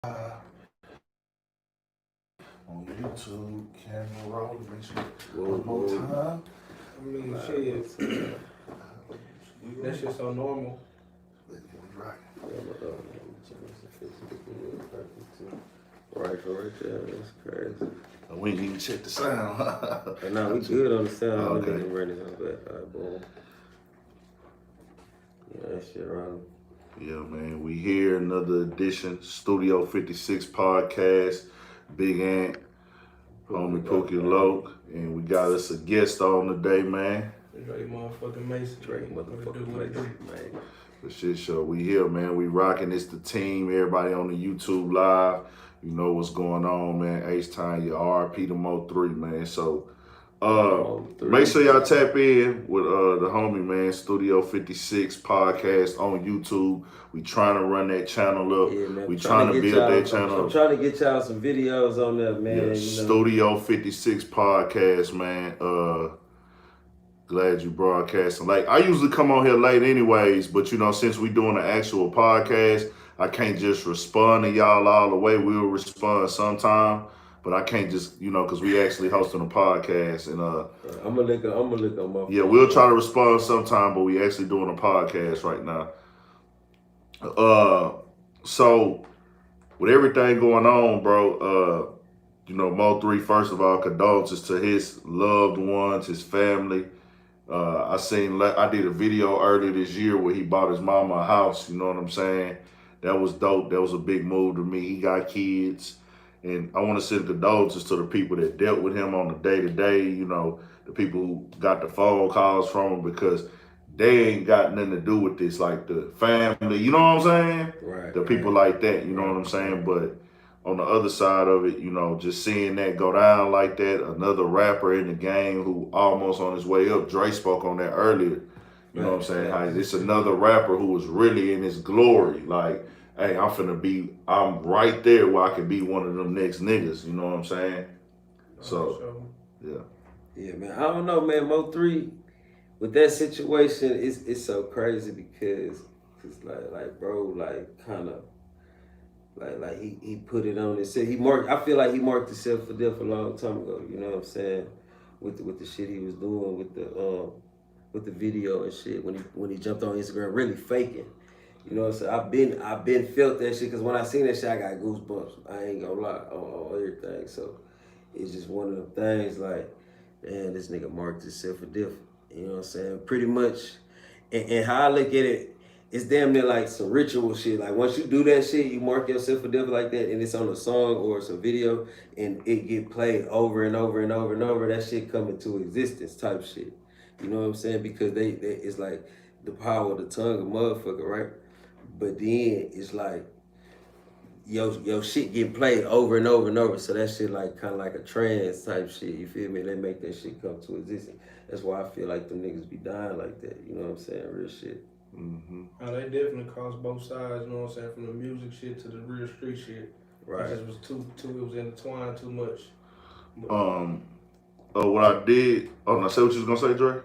On YouTube, camera roll, make sure one more time. I mean, shit. That shit's so normal. Right. Right there, that's crazy. We didn't even check the sound. Nah, we good on the sound. Okay. We running on that. All right, boom. Yeah, that shit running. Yeah, man, we here, another edition, Studio 56 podcast, Big Ant, homie Pookie Loke, and we got us a guest on today, man. Drake motherfucking Mason. Drake motherfucking Mason, man. For shit show, we here, man, we rocking, it's the team, everybody on the YouTube live, you know what's going on, man, H-Time, your RP to Mo3, man, so, make sure y'all tap in with the homie, man, Studio 56 podcast on YouTube. We trying to run that channel up. Yeah, man. We trying to build that channel up. I'm trying to get y'all some videos on there, man. Yeah, you know. Studio 56 podcast, man. Glad you broadcasting. Like, I usually come on here late anyways, but you know, since we doing an actual podcast, I can't just respond to y'all all the way. We'll respond sometime. But I can't just, you know, because we actually hosting a podcast and I'm gonna look on my phone. Yeah, we'll try to respond sometime, but we actually doing a podcast right now. So with everything going on, bro, you know, Mo3, first of all, condolences to his loved ones, his family. I did a video earlier this year where he bought his mama a house, you know what I'm saying? That was dope. That was a big move to me. He got kids. And I want to send condolences to the people that dealt with him on the day-to-day, you know, the people who got the phone calls from him, because they ain't got nothing to do with this, like the family, you know what I'm saying? Right. The people like that, you know what I'm saying? But on the other side of it, you know, just seeing that go down like that, another rapper in the game who almost on his way up, Dre spoke on that earlier, you know what I'm saying? How it's another rapper who was really in his glory, like, hey, I'm right there where I can be one of them next niggas, you know what I'm saying? So, yeah. Yeah, man. I don't know, man. Mo3, with that situation, it's so crazy because like bro, like kind of like he put it on himself. I feel like he marked himself for death a long time ago. You know what I'm saying? With the shit he was doing with the video and shit when he jumped on Instagram, really faking. You know what I'm saying? I've been felt that shit, because when I seen that shit, I got goosebumps. I ain't gonna lie on everything. So it's just one of them things like, man, this nigga marked himself for death. You know what I'm saying? Pretty much. And how I look at it, it's damn near like some ritual shit. Like once you do that shit, you mark yourself for death like that, and it's on a song or it's a video, and it get played over and over and over and over, that shit come into existence type shit. You know what I'm saying? Because they it's like the power of the tongue of motherfucker, right? But then it's like your shit getting played over and over and over. So that shit like kind of like a trance type shit. You feel me? They make that shit come to existence. That's why I feel like them niggas be dying like that. You know what I'm saying? Real shit. Mm-hmm. Oh, they definitely cross both sides. You know what I'm saying? From the music shit to the real street shit. Right. It just was it was intertwined too much. What I did. Oh, now say what you was gonna say, Dre.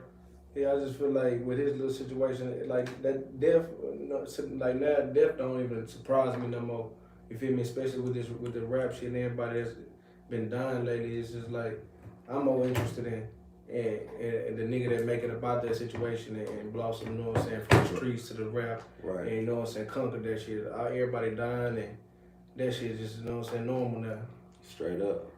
Yeah, I just feel like with his little situation, like that death, like now death don't even surprise me no more. You feel me? Especially with the rap shit and everybody that's been dying lately. It's just like I'm more interested in and the nigga that make it about that situation and blossom. You know what I'm saying? From the streets to the rap, right? And you know what I'm saying? Conquer that shit. Everybody dying and that shit just, you know what I'm saying, normal now. Straight up.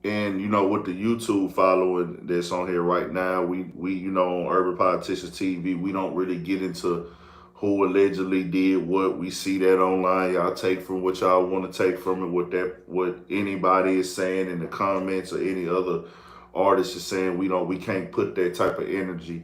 And you know, with the YouTube following that's on here right now, we you know, on Urban Politicians TV, we don't really get into who allegedly did what. We see that online. Y'all take from what y'all want to take from it. What anybody is saying in the comments or any other artist is saying, we can't put that type of energy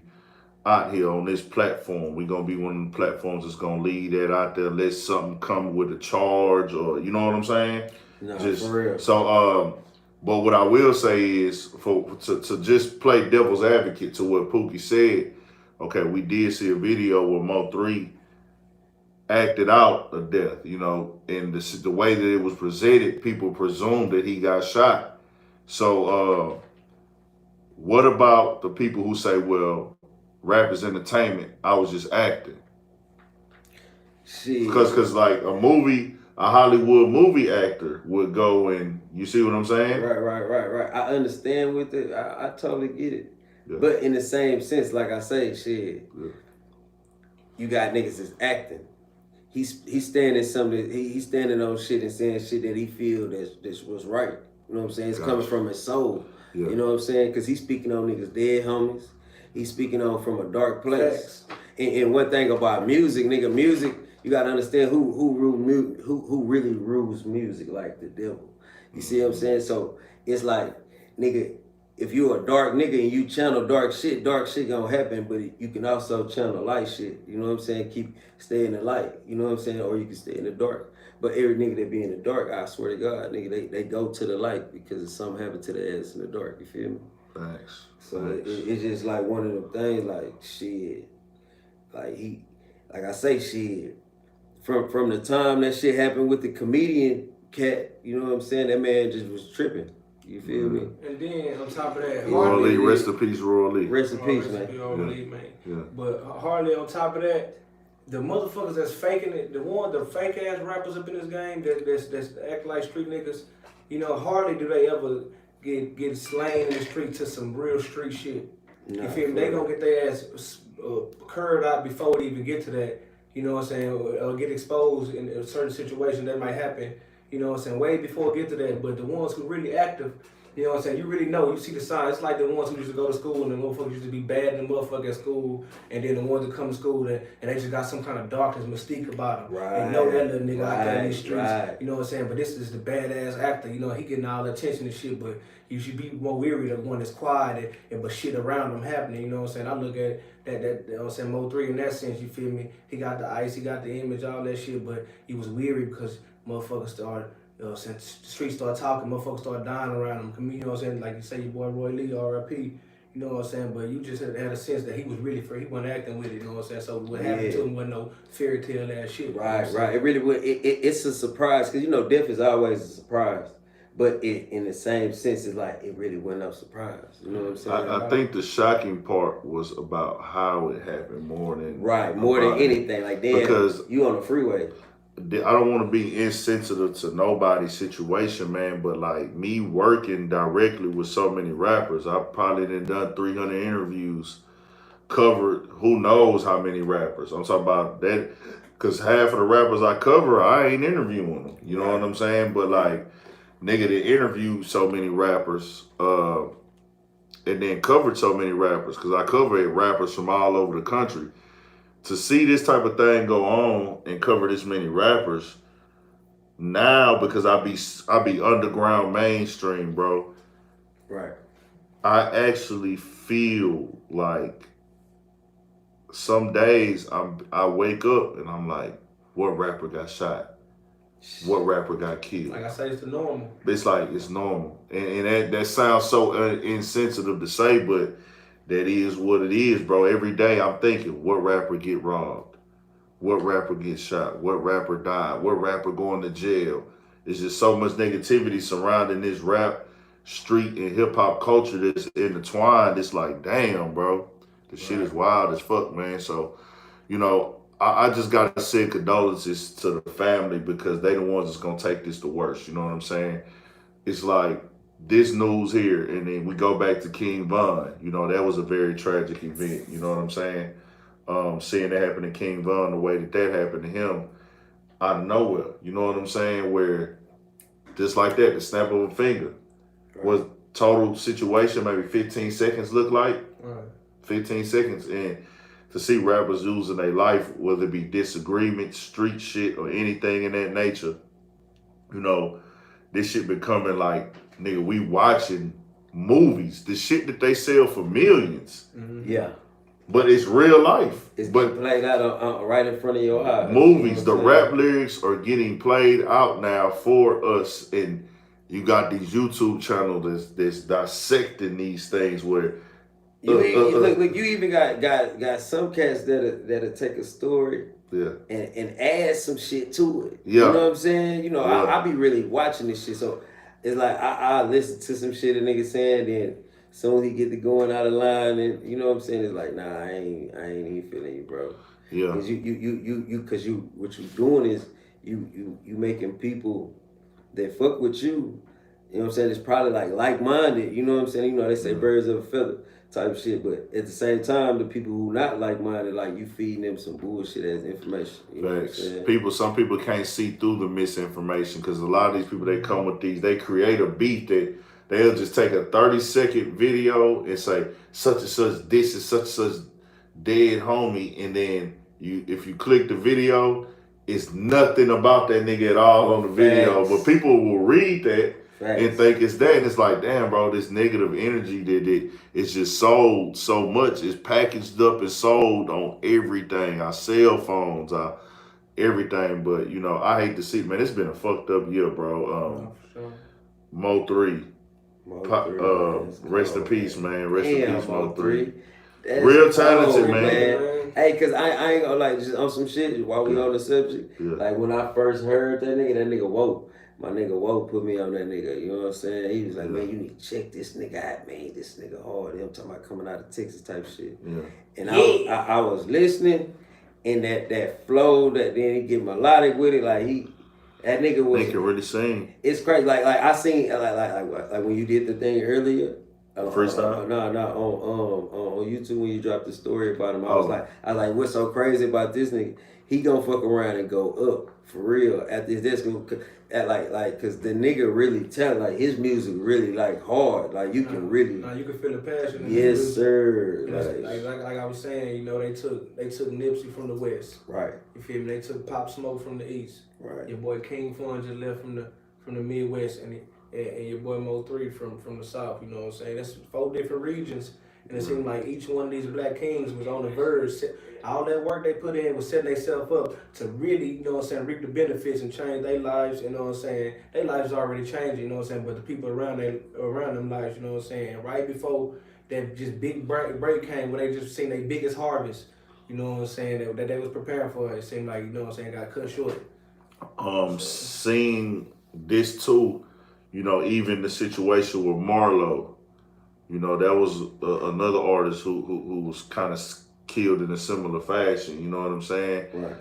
out here on this platform. We're gonna be one of the platforms that's gonna lead that out there. Let something come with a charge, or you know what I'm saying? No, for real. So but what I will say is, to just play devil's advocate to what Pookie said, okay, we did see a video where Mo3 acted out a death, you know, and the way that it was presented, people presumed that he got shot. So what about the people who say, well, rap is entertainment, I was just acting? Shit. Because like a movie a Hollywood movie actor would go and you see what I'm saying? Right. I understand with it. I totally get it. Yeah. But in the same sense, like I say, shit, Yeah. you got niggas that's acting. He's standing something. He's standing on shit and saying shit that he feel that's was right. You know what I'm saying? It's coming from his soul. Yeah. You know what I'm saying? Because he's speaking on niggas dead homies. He's speaking on from a dark place. And one thing about music, nigga, music, you gotta understand who really rules music, like the devil. You see what I'm saying? So it's like, nigga, if you a dark nigga and you channel dark shit gonna happen, but you can also channel light shit. You know what I'm saying? Stay in the light. You know what I'm saying? Or you can stay in the dark. But every nigga that be in the dark, I swear to God, nigga, they go to the light because something happened to their ass in the dark. You feel me? Thanks. So it's just like one of them things, like shit. Like I say, shit. From the time that shit happened with the comedian cat, you know what I'm saying? That man just was tripping. You feel me? And then on top of that, Roy Lee, rest in peace, Roy Lee. Rest in peace, man. Yeah. But hardly on top of that, the motherfuckers that's faking it, the fake ass rappers up in this game that's act like street niggas, you know, hardly do they ever get slain in the street to some real street shit. Nah, you feel me? They gonna get their ass curved out before they even get to that. You know what I'm saying? Or get exposed in a certain situation that might happen. You know what I'm saying? Way before it get to that. But the ones who really active, you know what I'm saying? You really know. You see the signs. It's like the ones who used to go to school and the motherfuckers used to be bad in the motherfucker at school. And then the ones that come to school and they just got some kind of darkness, mystique about them. Right. They know that little nigga out there in these streets. Right. You know what I'm saying? But this is the badass actor. You know, he getting all the attention and shit. But you should be more weary of the one that's quiet and but shit around him happening. You know what I'm saying? I look at that you know what I'm saying, Mo3 in that sense, you feel me? He got the ice, he got the image, all that shit, but he was weary because motherfuckers started, you know what I'm saying, the streets started talking, motherfuckers started dying around him. You know what I'm saying? Like you say, your boy Roy Lee, R.I.P., you know what I'm saying? But you just had a sense that he was really free. He wasn't acting with it, you know what I'm saying? So what happened to him wasn't no fairy tale ass shit. Right. It really was. It's a surprise because, you know, death is always a surprise. But in the same sense, it's like it really went up surprise. You know what I'm saying? I think the shocking part was about how it happened more than anything. Like, damn, because you on the freeway. I don't want to be insensitive to nobody's situation, man, but like me working directly with so many rappers, I probably done 300 interviews, covered who knows how many rappers. I'm talking about that because half of the rappers I cover, I ain't interviewing them. You know what I'm saying? But like, nigga that interviewed so many rappers, and then covered so many rappers, because I covered rappers from all over the country. To see this type of thing go on and cover this many rappers now, because I be underground mainstream, bro. Right. I actually feel like some days I wake up and I'm like, what rapper got shot? What rapper got killed? Like I say, it's the normal. It's like, it's normal. And that sounds so insensitive to say, but that is what it is, bro. Every day I'm thinking, what rapper get robbed? What rapper get shot? What rapper died? What rapper going to jail? There's just so much negativity surrounding this rap, street, and hip-hop culture that's intertwined. It's like, damn, bro. This shit is wild as fuck, man. So, you know, I just got to send condolences to the family because they the ones that's going to take this the worst. You know what I'm saying? It's like this news here, and then we go back to King Von. You know, that was a very tragic event. You know what I'm saying? Seeing that happen to King Von the way that happened to him out of nowhere. You know what I'm saying? Where just like that, the snap of a finger was total situation, maybe 15 seconds look like. 15 seconds. And to see rappers losing their life, whether it be disagreement, street shit, or anything in that nature, you know, this shit becoming like, nigga, we watching movies, the shit that they sell for millions. Mm-hmm. Yeah. But it's real life. It's being played out right in front of your eyes. Movies, the rap lyrics are getting played out now for us, and you got these YouTube channels that's dissecting these things where look, you even got some cats that'll take a story and add some shit to it. You know what I'm saying? You know, I be really watching this shit, so it's like I listen to some shit a nigga saying, then soon he get to going out of line, and you know what I'm saying? It's like, nah, I ain't even feeling you, bro. Yeah. Cause you what you doing is you making people that fuck with you. You know what I'm saying? It's probably like minded. You know what I'm saying? You know they say birds of a feather type shit, but at the same time, the people who not like minded, like you feeding them some bullshit as information. You know what I'm saying? Some people can't see through the misinformation because a lot of these people they come with they create a beat that they'll just take a 30-second video and say such and such this is such and such dead homie, and then if you click the video, it's nothing about that nigga at all on the video, but people will read that and think it's that, and it's like, damn, bro, this negative energy that it's just sold so much. It's packaged up and sold on everything, our cell phones, our everything. But you know, I hate to see, man, it's been a fucked up year, bro. Mo3, rest in peace, man. Rest in peace, Mo3. Real talented, man. Hey, cause I ain't gonna like just on some shit while we on the subject. Like when I first heard that nigga Woe. My nigga Woe put me on that nigga, you know what I'm saying? He was like, man, you need to check this nigga out, man. This nigga hard. I'm talking about coming out of Texas type shit. And I was listening, and that flow, that then he get melodic with it, like that nigga was. They can really sing. It's crazy. Like I seen like when you did the thing earlier. Freestyle? No, on YouTube when you dropped the story about him, I was like, what's so crazy about this nigga? He gonna fuck around and go up for real at this. That's gonna cause the nigga really tell like his music really like hard. Like you can really. You can feel the passion. Yes, sir. Like I was saying, you know, they took Nipsey from the West. Right. You feel me? They took Pop Smoke from the East. Right. Your boy King Fun just left from the Midwest, and your boy Mo3 from the South. You know what I'm saying? That's 4 different regions, and it seemed like each one of these black kings was on the verge. All that work they put in was setting themselves up to really, you know what I'm saying, reap the benefits and change their lives. You know what I'm saying? Their lives already changing. You know what I'm saying? But the people around them lives, you know what I'm saying? Right before that just big break came, where they just seen their biggest harvest. You know what I'm saying? That they was preparing for. It seemed like, you know what I'm saying, got cut short. Seeing this too, you know, even the situation with Marlo, you know, that was another artist who was kind of killed in a similar fashion. You know what I'm saying? Right.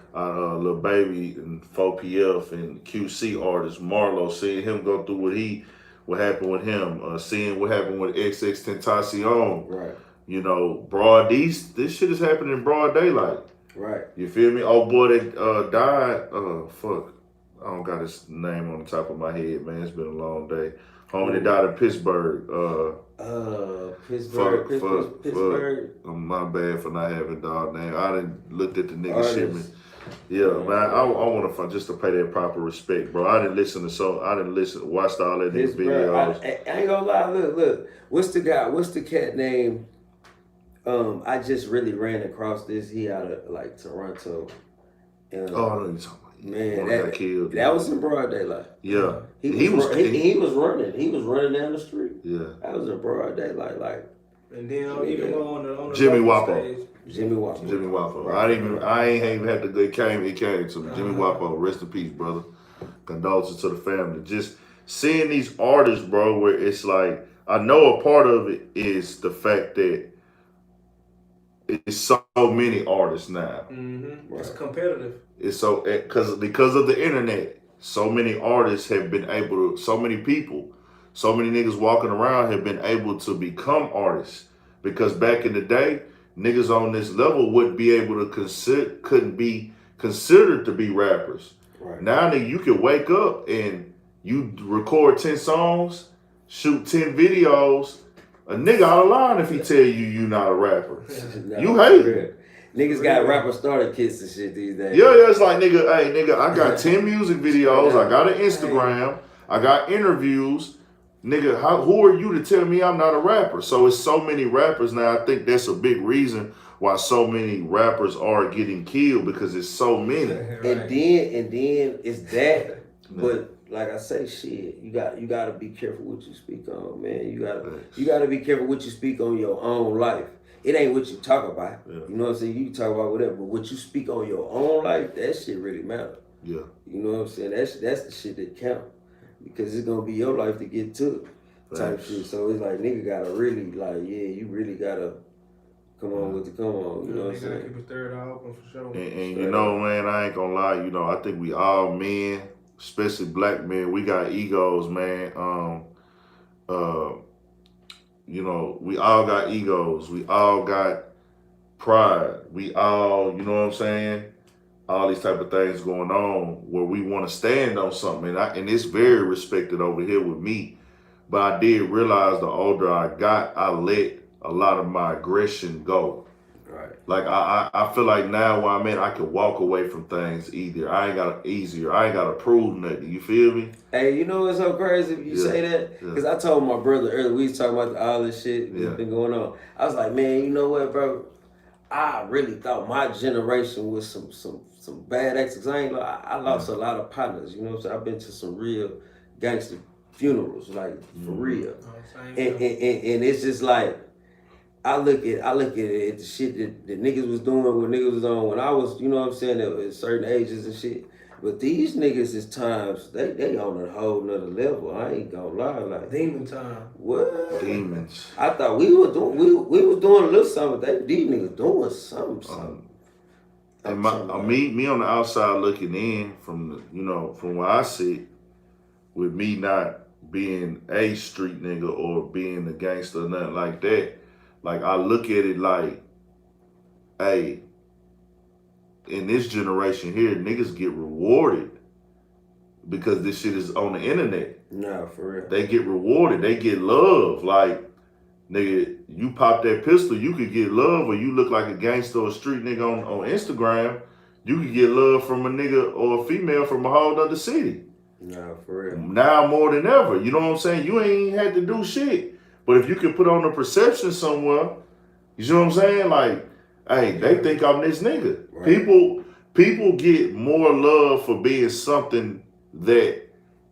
Lil Baby and 4PF and QC artist Marlo, seeing him go through what happened with him, seeing what happened with XXXTentacion. Right. You know, this shit is happening in broad daylight. Right. You feel me? Oh boy, that died. Fuck. I don't got his name on the top of my head, man. It's been a long day. Homie that died in Pittsburgh. Pittsburgh. My bad for not having dog name. I didn't looked at the nigga shit, man. Yeah, man. I want to just to pay that proper respect, bro. I didn't watched all that nigga videos. I ain't gonna lie. Look. What's the cat name? I just really ran across this. He out of like Toronto. I know you're talking about. Man, got killed. That was in broad daylight. Yeah, he was running. He was running down the street. Yeah, that was in broad daylight. Like, and then even on the Jimmy Wapo. Jimmy Wapo. Right. I ain't even had to. It came to me. Jimmy Wapo. Rest in peace, brother. Condolences to the family. Just seeing these artists, bro, where it's like, I know a part of it is the fact that it's so many artists now. Mm-hmm. It's competitive. It's so because of the internet, so many artists have been able to. So many people, so many niggas walking around have been able to become artists. Because back in the day, niggas on this level wouldn't be able to couldn't be considered to be rappers. Right. Now, nigga, you can wake up and you record 10 songs, shoot 10 videos. A nigga out of line if he tell you not a rapper. You hate it. Niggas got rapper starter kits and shit these days. Yeah, it's like, nigga, I got 10 music videos, I got an Instagram, I got interviews. Nigga, who are you to tell me I'm not a rapper? So it's so many rappers now. I think that's a big reason why so many rappers are getting killed, because it's so many. Right. And then it's that. But like I say, shit, you gotta be careful what you speak on, man. You gotta be careful what you speak on your own life. It ain't what you talk about. Yeah. You know what I'm saying? You can talk about whatever, but what you speak on your own life, that shit really matters. Yeah. You know what I'm saying? That's the shit that count. Because it's gonna be your life to get to type shit. So it's like, nigga gotta really, like, yeah, you really gotta come on with the come on. You know what I'm They gotta saying? keep his third eye open for sure. And you know, man, I ain't gonna lie. You know, I think we all men, especially black men, we got egos, man. Uh, you know, we all got egos. We all got pride. We all, you know what I'm saying? All these type of things going on where we want to stand on something, and it's very respected over here with me. But I did realize the older I got, I let a lot of my aggression go. Right. Like I feel like now where I'm at, I can walk away from things easier. I ain't got to prove nothing. You feel me? Hey, you know what's so crazy if you say that? Because I told my brother earlier, we was talking about all this shit that's been going on. I was like, man, you know what, bro? I really thought my generation was some bad actors. I lost a lot of partners. You know what I'm saying? I've been to some real gangster funerals, like for real. And it's just like I look at the shit that the niggas was doing, what niggas was on when I was, you know what I'm saying, at certain ages and shit. But these niggas is times they on a whole nother level. I ain't gonna lie, like demon time. What? Demons. I thought we was doing a little something. These niggas doing something. And me on the outside looking in from the, you know, from where I sit, with me not being a street nigga or being a gangster or nothing like that. Like I look at it like, hey, in this generation here, niggas get rewarded because this shit is on the internet. Nah, for real. They get rewarded. They get love. Like, nigga, you pop that pistol, you could get love, or you look like a gangster or a street nigga on Instagram, you could get love from a nigga or a female from a whole other city. Nah, for real. Now more than ever. You know what I'm saying? You ain't had to do shit. But if you can put on a perception somewhere, you know what I'm saying? Like, hey, they think I'm this nigga. Right. People get more love for being something that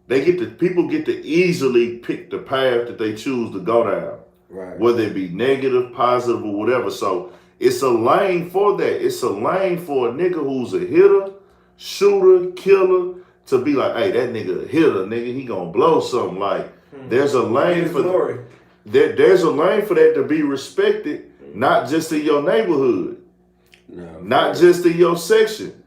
people get to easily pick the path that they choose to go down. Right. Whether it be negative, positive, or whatever. So it's a lane for that. It's a lane for a nigga who's a hitter, shooter, killer, to be like, hey, that nigga a hitter, nigga, he gonna blow something. Like, there's a lane for glory. There's a lane for that to be respected, not just in your neighborhood, not just in your section,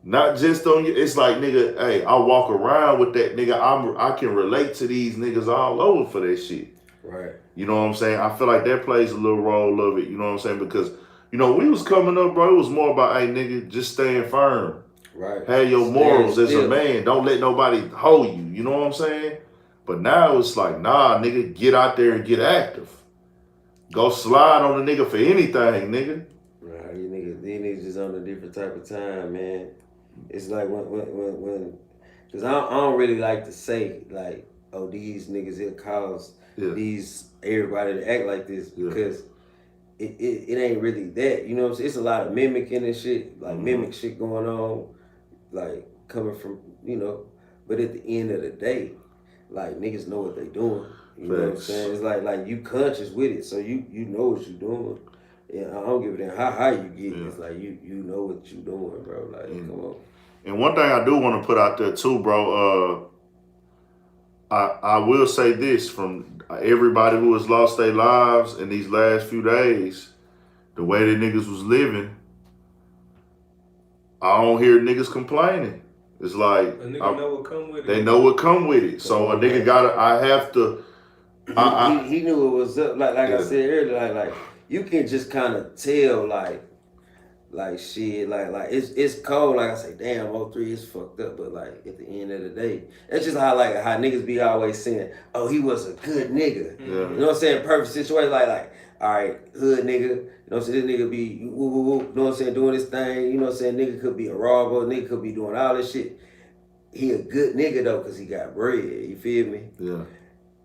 not just on your. It's like, nigga, hey, I walk around with that nigga. I can relate to these niggas all over for that shit. Right. You know what I'm saying? I feel like that plays a little role of it. You know what I'm saying? Because, you know, when we was coming up, bro, it was more about, hey, nigga, just staying firm. Right. Have your morals as a man. Don't let nobody hold you. You know what I'm saying? But now it's like, nah, nigga, get out there and get active. Go slide on a nigga for anything, nigga. Nah, these niggas just on a different type of time, man. It's like when because I don't really like to say, like, oh, these niggas here cause these everybody to act like this, because it ain't really that. You know what I'm saying? It's a lot of mimicking and shit, like mimic shit going on, like coming from, you know, but at the end of the day, like, niggas know what they doing. You know what I'm saying? It's like you conscious with it, so you know what you doing. Yeah, I don't give a damn how high you get. It's like you know what you doing, bro. Like, come on. And one thing I do want to put out there too, bro, I will say this, from everybody who has lost their lives in these last few days, the way that niggas was living, I don't hear niggas complaining. It's like, a nigga know what come with it. They know what come with it. So a nigga I have to. He knew it was up. Like I said earlier, like you can just kind of tell, like shit, like it's cold. Like I say, damn, Mo3 is fucked up. But like at the end of the day, that's just how niggas be always saying, oh, he was a good nigga. Yeah. You know what I'm saying? Perfect situation. Like all right, hood nigga. You know what I'm saying? This nigga be woo woo woo. You know what I'm saying? Doing this thing. You know what I'm saying? Nigga could be a robber. Nigga could be doing all this shit. He a good nigga though, cause he got bread. You feel me? Yeah.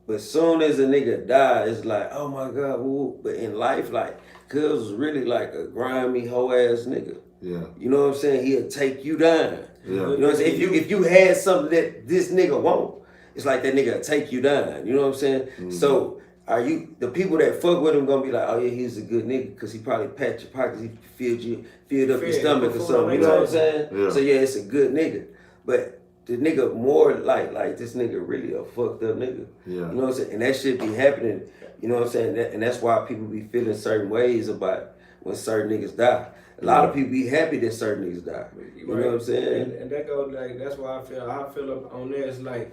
But soon as a nigga die, it's like, oh my God, woo. But in life, like, cuz was really like a grimy hoe ass nigga. Yeah. You know what I'm saying? He'll take you down. Yeah. You know what I'm saying? If you had something that this nigga won't, it's like that nigga will take you down. You know what I'm saying? Mm-hmm. So are you the people that fuck with him gonna be like, oh yeah, he's a good nigga because he probably pat your pockets, he filled up your stomach or something. You know what I'm saying? Yeah. So yeah, it's a good nigga. But the nigga more like this nigga really a fucked up nigga. Yeah. You know what I'm saying? And that shit be happening, you know what I'm saying? And that's why people be feeling certain ways about when certain niggas die. A lot of people be happy that certain niggas die. You know what I'm saying? And that goes like that's why I feel on there. It's like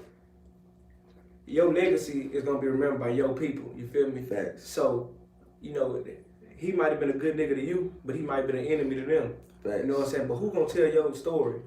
your legacy is gonna be remembered by your people. You feel me? Facts. So, you know, he might have been a good nigga to you, but he might have been an enemy to them. Facts. You know what I'm saying? But who gonna tell your story?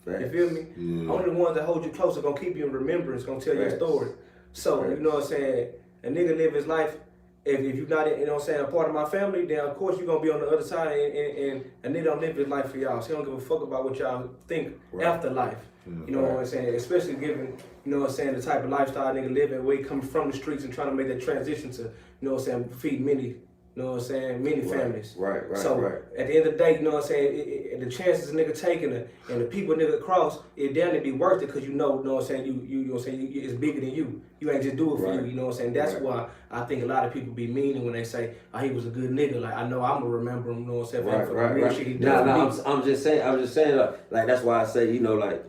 Facts. You feel me? Yeah. Only the ones that hold you close are gonna keep you in remembrance, gonna tell your story. So, you know what I'm saying? A nigga live his life. If you're not, you know what I'm saying, a part of my family, then of course you're gonna be on the other side, and a nigga don't live his life for y'all. So he don't give a fuck about what y'all think after life. You know what I'm saying? Especially given, you know what I'm saying, the type of lifestyle nigga living, where he comes from the streets and trying to make that transition to, you know what I'm saying, feed many, you know what I'm saying, many families. Right. So at the end of the day, you know what I'm saying, the chances a nigga taking and the people nigga cross, it damn near be worth it, because you know what I'm saying, you know what I'm saying, it's bigger than you. You ain't just do it for you, you know what I'm saying? That's why I think a lot of people be meaning when they say, oh, he was a good nigga. Like, I know I'm gonna remember him, you know what I'm saying, for the real shit he did. I'm just saying, like that's why I say, you know, like,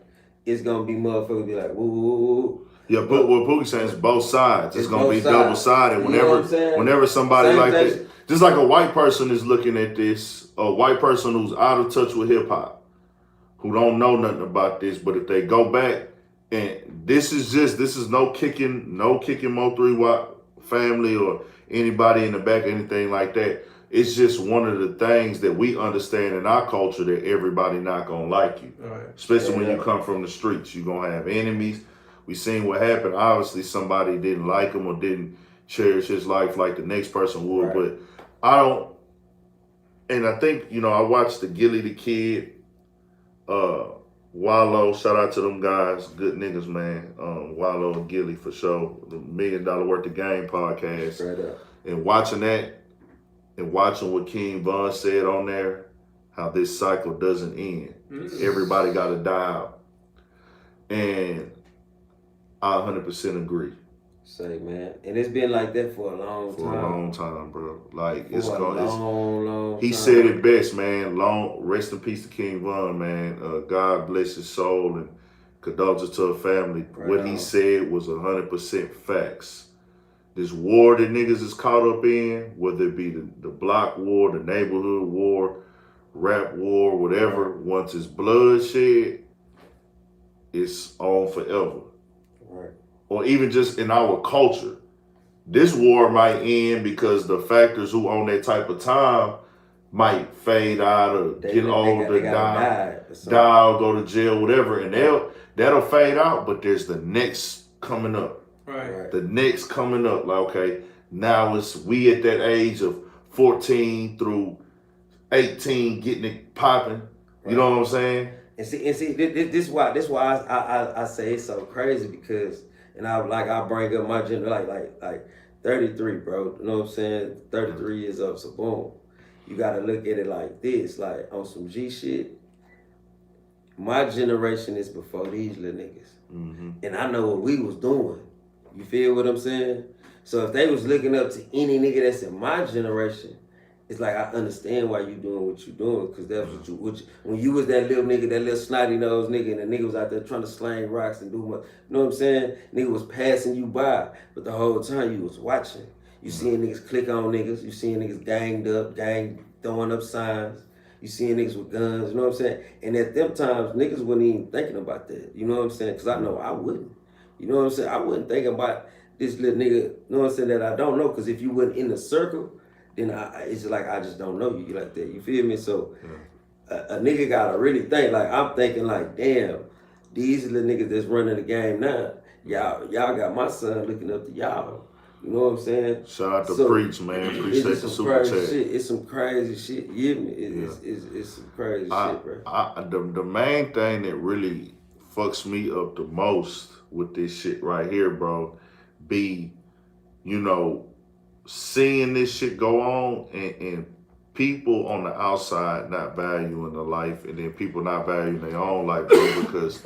it's gonna be motherfuckers be like, woo. Yeah, but what Pookie's saying is both sides. It's gonna be double sided. You know what I'm saying? Whenever somebody Same like thing. that, just like a white person is looking at this, a white person who's out of touch with hip hop, who don't know nothing about this, but if they go back, and this is no kicking Mo3 family or anybody in the back or anything like that. It's just one of the things that we understand in our culture that everybody not gonna like you. Especially when you come from the streets. You're gonna have enemies. We seen what happened. Obviously somebody didn't like him or didn't cherish his life like the next person would. But I don't, and I think, you know, I watched the Gilly the Kid, Wallow, shout out to them guys, good niggas, man. Wallow and Gilly for sure. The $1 Million Worth of Game podcast. Straight up. And watching that and watching what King Von said on there, how this cycle doesn't end. Everybody got to die out. And I 100% agree. Say, man. And it's been like that for a long time. For a long time, bro. Like, it's long he time. said it best, man. Rest in peace to King Von, man. God bless his soul and condolences to her family. What he said was 100% facts. This war that niggas is caught up in, whether it be the block war, the neighborhood war, rap war, whatever, once it's bloodshed, it's on forever. Right. Or even just in our culture. This war might end because the factors who own that type of time might fade out or get older, die or go to jail, whatever, and that'll fade out, but there's the next coming up. Right. The next coming up, like, okay, now we at that age of 14 through 18 getting it popping. You know what I'm saying? And see, this why I say it's so crazy, because, and I bring up my gender, like 33, bro. You know what I'm saying? 33 years old, so boom. You gotta look at it like this, like on some G shit. My generation is before these little niggas. And I know what we was doing. You feel what I'm saying? So if they was looking up to any nigga that's in my generation, it's like, I understand why you doing what you doing, because that's what you, when you was that little nigga, that little snotty nose nigga, and the nigga was out there trying to slang rocks and do what, you know what I'm saying? Nigga was passing you by, but the whole time you was watching. You seeing niggas click on niggas, you seeing niggas ganged up, throwing up signs, you seeing niggas with guns, you know what I'm saying? And at them times, niggas wasn't even thinking about that, you know what I'm saying? Because I know I wouldn't. You know what I'm saying? I wouldn't think about this little nigga, you know what I'm saying, that I don't know, because if you wasn't in the circle, then it's like I just don't know you like that. You feel me? So a nigga gotta really think. Like, I'm thinking like, damn, these little niggas that's running the game now, y'all got my son looking up to y'all. You know what I'm saying? Shout out to Preach, man. Appreciate the super chat. It's some crazy shit. You hear me? It's some crazy shit, bro. The main thing that really fucks me up the most with this shit right here, bro, be, you know, seeing this shit go on and people on the outside not valuing the life, and then people not valuing their own life, bro, because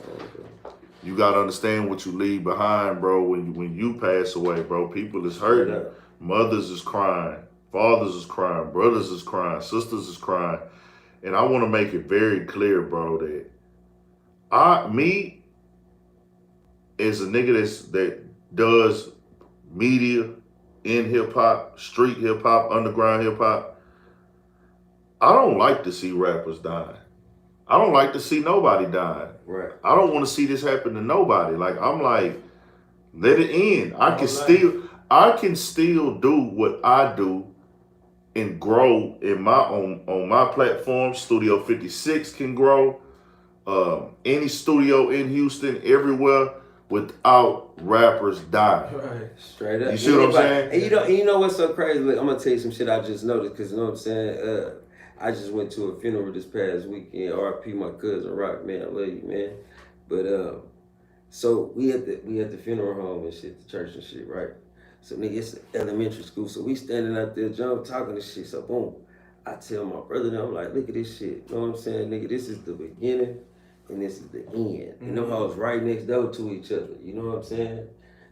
you gotta understand what you leave behind, bro. When you pass away, bro, people is hurting. Mothers is crying, fathers is crying, brothers is crying, sisters is crying. And I want to make it very clear, bro, that me as a nigga that does media in hip hop, street hip hop, underground hip hop, I don't like to see rappers dying. I don't like to see nobody dying. Right. I don't want to see this happen to nobody. Like I'm like, let it end. I can still do what I do and grow in my on my platform. Studio 56 can grow. Any studio in Houston, everywhere, without rappers dying. Right. Straight up. You see what I'm saying? And you know what's so crazy? Look, I'm gonna tell you some shit I just noticed because you know what I'm saying. I just went to a funeral this past weekend. R.I.P. my cousin Rock, man. I love you, man. But so we at the funeral home and shit, the church and shit, right? So nigga, it's elementary school. So we standing out there, John, talking this shit. So boom, I tell my brother, I'm like, look at this shit. You know what I'm saying, nigga? This is the beginning and this is the end. And them hoes right next door to each other. You know what I'm saying?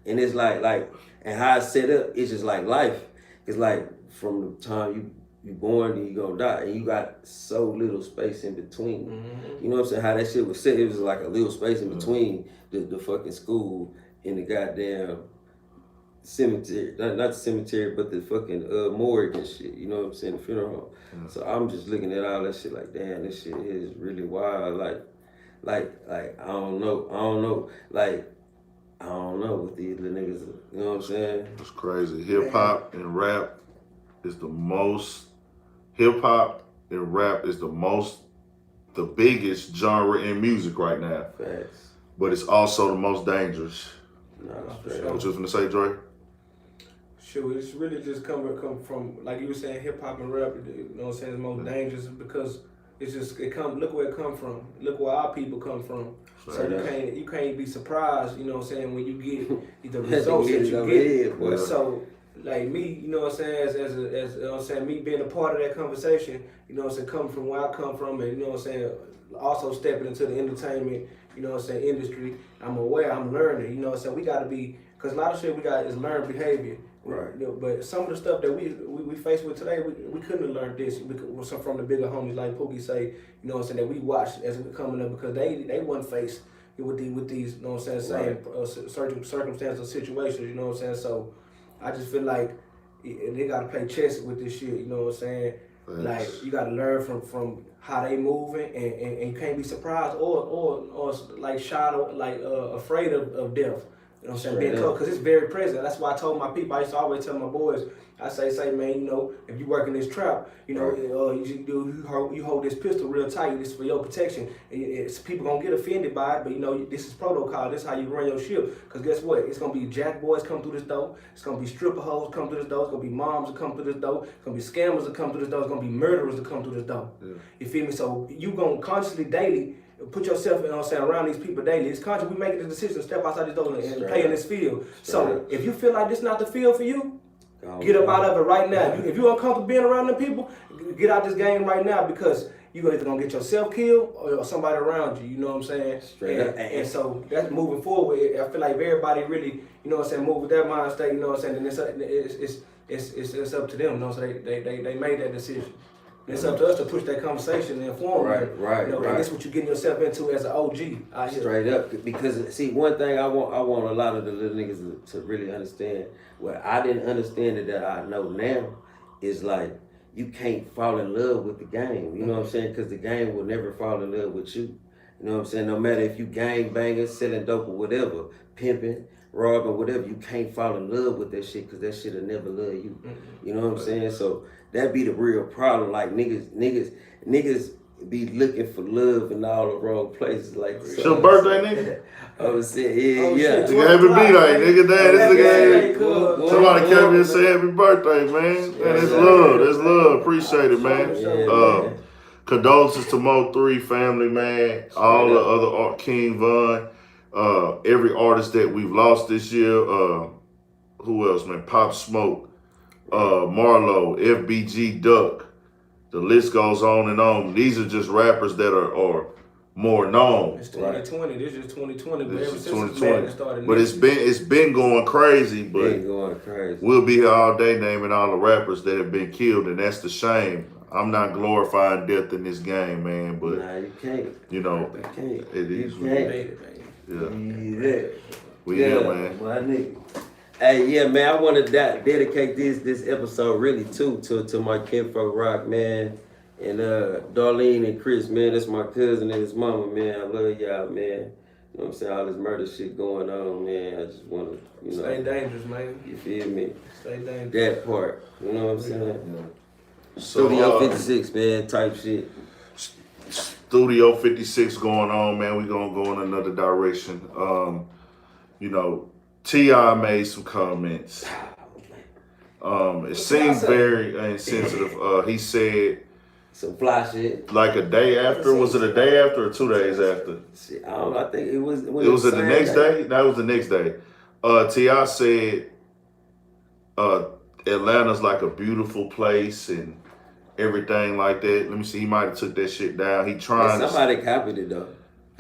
And it's like, and how it's set up, it's just like life. It's like from the time you born and you gonna die, and you got so little space in between. Mm-hmm. You know what I'm saying? How that shit was set, it was like a little space in between the fucking school and the goddamn cemetery. Not the cemetery, but the fucking morgue and shit. You know what I'm saying? The funeral home. So I'm just looking at all that shit like, damn, this shit is really wild. Like I don't know. Like I don't know what these little niggas. You know what I'm saying? It's crazy. Hip hop and rap is the most. Hip hop and rap is the biggest genre in music right now. Facts. But it's also the most dangerous. Nah, What you was gonna say, Dre? Sure, it's really just come from, like you were saying, hip hop and rap. You know what I'm saying? It's most dangerous because it's just look where it come from. Look where our people come from. So you can't be surprised. You know what I'm saying, when you get the results that you get. So like me, you know what I'm saying, as you know what I'm saying, me being a part of that conversation, you know what I'm saying, coming from where I come from, and you know what I'm saying, also stepping into the entertainment, you know what I'm saying, industry. I'm aware, I'm learning. You know what I'm saying, we got to be, because a lot of shit we got is learned behavior. Right. You know, but some of the stuff that we face with today, we couldn't have learned this from the bigger homies like Pookie say, you know what I'm saying, that we watched as we coming up, because they wasn't faced with these, you know what I'm saying, certain circumstances or situations, you know what I'm saying. So I just feel like they gotta play chess with this shit, you know what I'm saying. Thanks. Like you gotta learn from how they moving, and you can't be surprised or like shy, like afraid of death. You know what I'm saying? Being close, because it's very present. That's why I told my people, I used to always tell my boys, I say, man, you know, if you work in this trap, you know, you hold this pistol real tight. This is for your protection. People gonna get offended by it, but you know, this is protocol. This is how you run your ship. Because guess what? It's gonna be jack boys come through this door. It's gonna be stripper hoes come through this door. It's gonna be moms that come through this door. It's gonna be scammers that come through this door. It's gonna be murderers that come through this door. Yeah. You feel me? So you gonna consciously daily put yourself, you know what I'm saying, around these people daily. It's conscious. We making the decision to step outside this door and play in this field. So if you feel like this not the field for you, get up out of it right now. If you're uncomfortable being around them people, get out this game right now, because you're either gonna get yourself killed or somebody around you. You know what I'm saying? And so that's moving forward. I feel like if everybody really, you know what I'm saying, move with that mind state. You know what I'm saying? Then it's up to them. You know, so they made that decision. It's up to us to push that conversation and inform them. Right. And that's what you're getting yourself into as an OG out here. Straight up. Because see, one thing I want a lot of the little niggas to really understand, what I didn't understand it that I know now, is like you can't fall in love with the game. You know what I'm saying? Because the game will never fall in love with you. You know what I'm saying? No matter if you gang banging, selling dope or whatever, pimping, robbing, whatever, you can't fall in love with that shit, because that shit will never love you. You know what I'm saying? So that be the real problem. Like niggas be looking for love in all the wrong places. Like it's your birthday, nigga? I was saying, yeah. Nigga, happy B-Day, nigga. This nigga. Somebody came here and say happy birthday, man. That's love. That's love. Appreciate it, man. Condolences to Mo3 family, man. All the other King Von, every artist that we've lost this year. Who else, man? Pop Smoke, Marlo, FBG Duck. The list goes on and on. These are just rappers that are more known. It's 2020. This is 2020. But This ever is since 2020. it started, but it's been going crazy. But we'll be here all day naming all the rappers that have been killed, and that's the shame. I'm not glorifying death in this game, man. But nah, you can't. You know, you can't. It is. You can't. Yeah. We here, man. My nigga. Hey, yeah, man, I want to dedicate this episode really to my kinfolk Rock, man. And Darlene and Chris, man, that's my cousin and his mama, man. I love y'all, man. You know what I'm saying? All this murder shit going on, man. I just want to, you know. Stay dangerous, man. You feel me? Stay dangerous. That part. You know what I'm saying? Yeah. So, Studio 56, man, type shit. Studio 56 going on, man. We gonna go in another direction. You know, T.I. made some comments. It seemed very insensitive. He said some fly shit. Like a day after? Was it a day after or 2 days after? Shit, I don't know. I think it was. It was the next day? No, it was the next day. T.I. said Atlanta's like a beautiful place and everything like that. Let me see. He might have took that shit down. He trying somebody copied it though.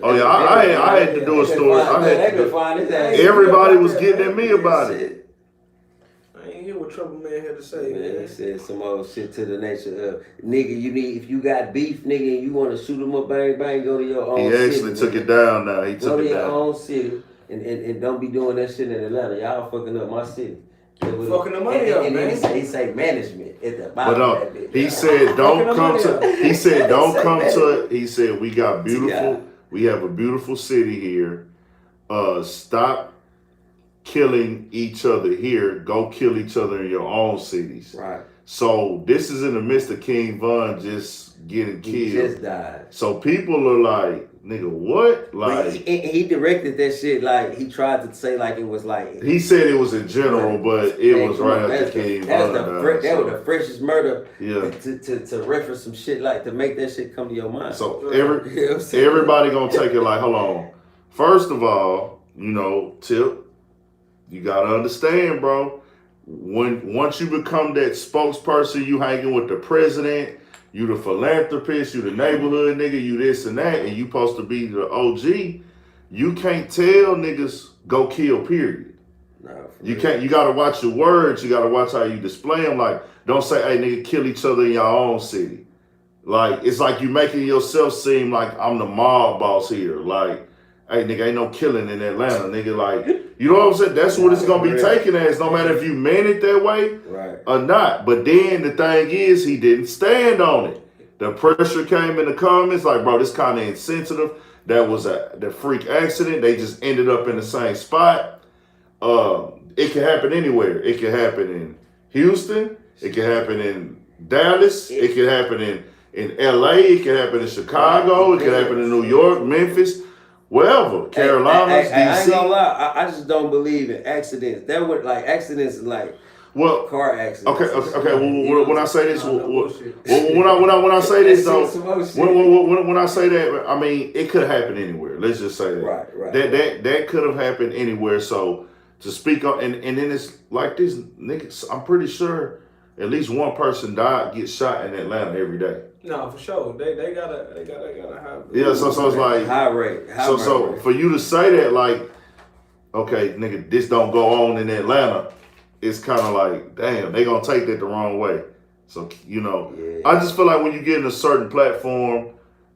Oh yeah, I had to do a story. Everybody was getting at me about it. I ain't hear what Trouble Man had to say. Man, he said some old shit to the nature of nigga. You need if you got beef, nigga, and you want to shoot them up, bang bang, go to your own. He actually took it down. Now he go took to it your down. own city and don't be doing that shit in Atlanta. Y'all fucking up my city. Fucking the money up, and man. Then he say management at the bottom of that bitch. He said don't come to. He said don't come to it. He said we got beautiful. We have a beautiful city here. Stop killing each other here. Go kill each other in your own cities. Right. So this is in the midst of King Von just getting killed. He just died. So people are like, nigga, what? Like he directed that shit like he tried to say like it was like he said it was in general, but it was right after King Von. That was the freshest murder. Yeah. To reference some shit like to make that shit come to your mind. So everybody gonna take it like, hold on. First of all, you know, Tip, you gotta understand, bro. Once you become that spokesperson, you hanging with the president, you the philanthropist, you the neighborhood nigga, you this and that, and you supposed to be the OG, you can't tell niggas go kill, period. You can't. You gotta watch your words. You gotta watch how you display them. Like, don't say, "Hey, nigga, kill each other in your own city." Like, it's like you making yourself seem like I'm the mob boss here. Like, hey, nigga, ain't no killing in Atlanta, nigga. Like, you know what I'm saying? That's what it's gonna be taken as, no matter if you meant it that way or not. But then the thing is, he didn't stand on it. The pressure came in the comments, like, bro, this kind of insensitive. That was the freak accident. They just ended up in the same spot. It can happen anywhere. It can happen in Houston. It can happen in Dallas. It can happen in LA. It can happen in Chicago. It can happen in New York, Memphis. Wherever, Carolinas, DC. I ain't gonna lie, I just don't believe in accidents. That would like accidents is like car accidents. Okay. Well, when I say this, when I say this though, when I say that, I mean it could happen anywhere. Let's just say that. Right. That could have happened anywhere. So to speak on, and then it's like this, niggas. I'm pretty sure at least one person gets shot in Atlanta every day. No, for sure. They gotta have. Yeah, so it's like high rate. So for you to say that, like, okay, nigga, this don't go on in Atlanta, it's kind of like, damn, they gonna take that the wrong way. So you know, I just feel like when you get in a certain platform,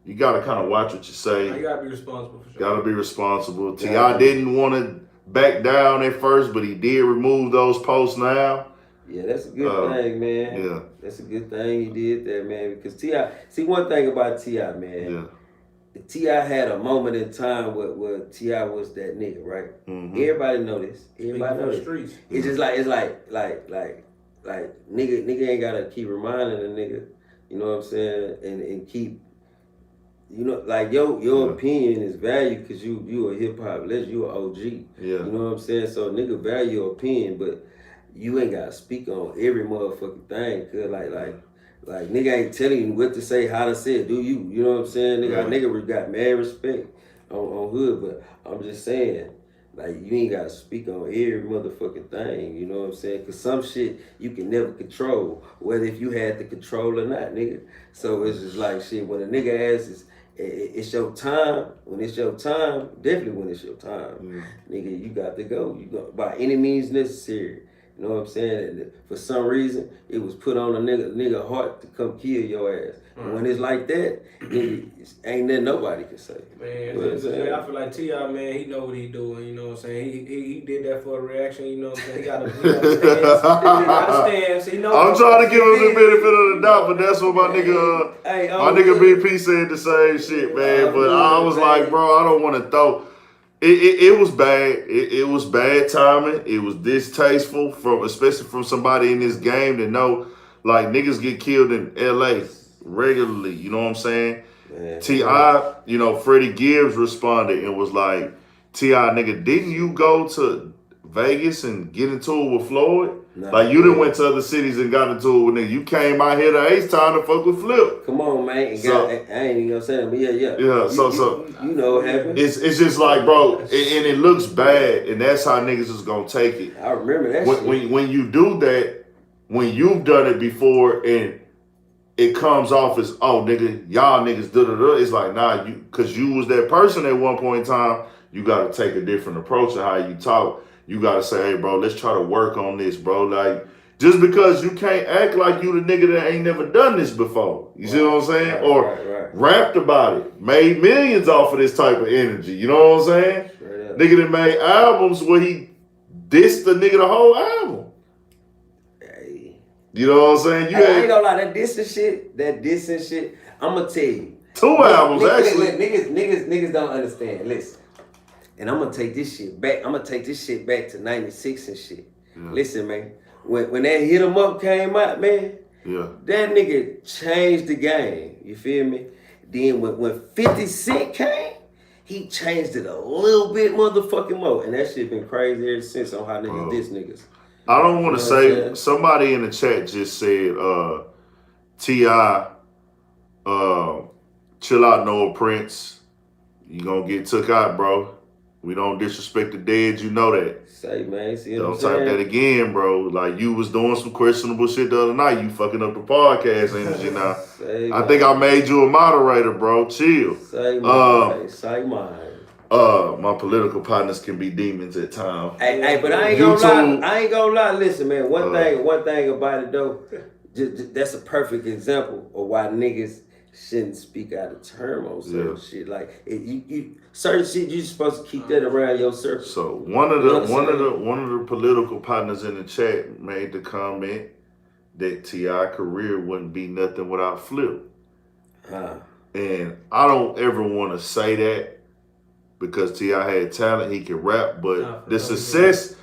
you gotta kind of watch what you say. You gotta be responsible for sure. Gotta be responsible. T.I. didn't want to back down at first, but he did remove those posts now. Yeah, that's a good thing, man. Yeah. That's a good thing he did that, man. Because T.I., see one thing about T.I., man. Yeah. T.I. had a moment in time where T.I. was that nigga, right? Mm-hmm. Everybody know this. Everybody know this. Streets. It's just like, it's like nigga ain't gotta keep reminding the nigga, you know what I'm saying? And keep, you know, like your opinion is valued because you a hip hop legend, you a OG. Yeah. You know what I'm saying? So nigga value your opinion, but you ain't gotta speak on every motherfucking thing, cause like nigga ain't telling you what to say, how to say it, do you? You know what I'm saying? Nigga got mad respect on hood, but I'm just saying, like you ain't gotta speak on every motherfucking thing, you know what I'm saying? Cause some shit you can never control, whether if you had the control or not, nigga. So it's just like shit, when a nigga asks it's your time, when it's your time, definitely when it's your time, nigga, you got to go. You go by any means necessary. You know what I'm saying? And for some reason, it was put on a nigga heart to come kill your ass. And when it's like that, nigga, ain't nothing nobody can say. Man, You know what I'm saying? I feel like T.I., man, he know what he doing, you know what I'm saying? He did that for a reaction, you know what I'm saying? He got a stance. He know. I'm trying to give him the benefit of the doubt, but that's what my nigga, my nigga BP said the same shit, man. But I was like, bro, I don't want to throw. It was bad. It was bad timing. It was distasteful especially from somebody in this game that know, like, niggas get killed in LA regularly. You know what I'm saying? T.I., you know, Freddie Gibbs responded and was like, T.I., nigga, didn't you go to Vegas and get into it with Floyd? Like, you done went to other cities and got into it with niggas. You came out here to Ace Time to fuck with Flip. Come on, man. So, I ain't even gonna say that, but yeah. Yeah, You know what happened. It's just like, bro, and it looks bad, and that's how niggas is gonna take it. I remember that shit. When you do that, when you've done it before and it comes off as, oh, nigga, y'all niggas da-da-da, it's like, nah, cause you was that person at one point in time, you gotta take a different approach to how you talk. You gotta say, hey, bro, let's try to work on this, bro. Like, just because you can't act like you the nigga that ain't never done this before. You see what I'm saying? Or rapped about it. Made millions off of this type of energy. You know what I'm saying? Nigga that made albums where he dissed the nigga the whole album. Hey. You know what I'm saying? I ain't gonna lie, that dissing shit, I'm gonna tell you. 2 albums, actually. Niggas don't understand. Listen. And I'm gonna take this shit back. I'm gonna take this shit back to 96 and shit. Yeah. Listen, man. When that Hit 'Em Up came out, man, that nigga changed the game. You feel me? Then when 50 Cent came, he changed it a little bit motherfucking more. And that shit been crazy ever since on how niggas diss niggas. I don't want to say, somebody in the chat just said, T.I., chill out, Noah Prince. You gonna get took out, bro. We don't disrespect the dead, you know that. Say, man, see what I'm saying? Don't type that again, bro. Like, you was doing some questionable shit the other night. You fucking up the podcast energy now. I think I made you a moderator, bro. Chill. Say mine. Say mine. My political partners can be demons at times. Hey, but I ain't gonna lie. Listen, man. One thing about it though, that's a perfect example of why niggas shouldn't speak out of term on certain shit. Like you certain shit you supposed to keep that around your circle. So one of the political partners in the chat made the comment that T.I. career wouldn't be nothing without Flip. And I don't ever want to say that because T.I. had talent, he could rap, but the success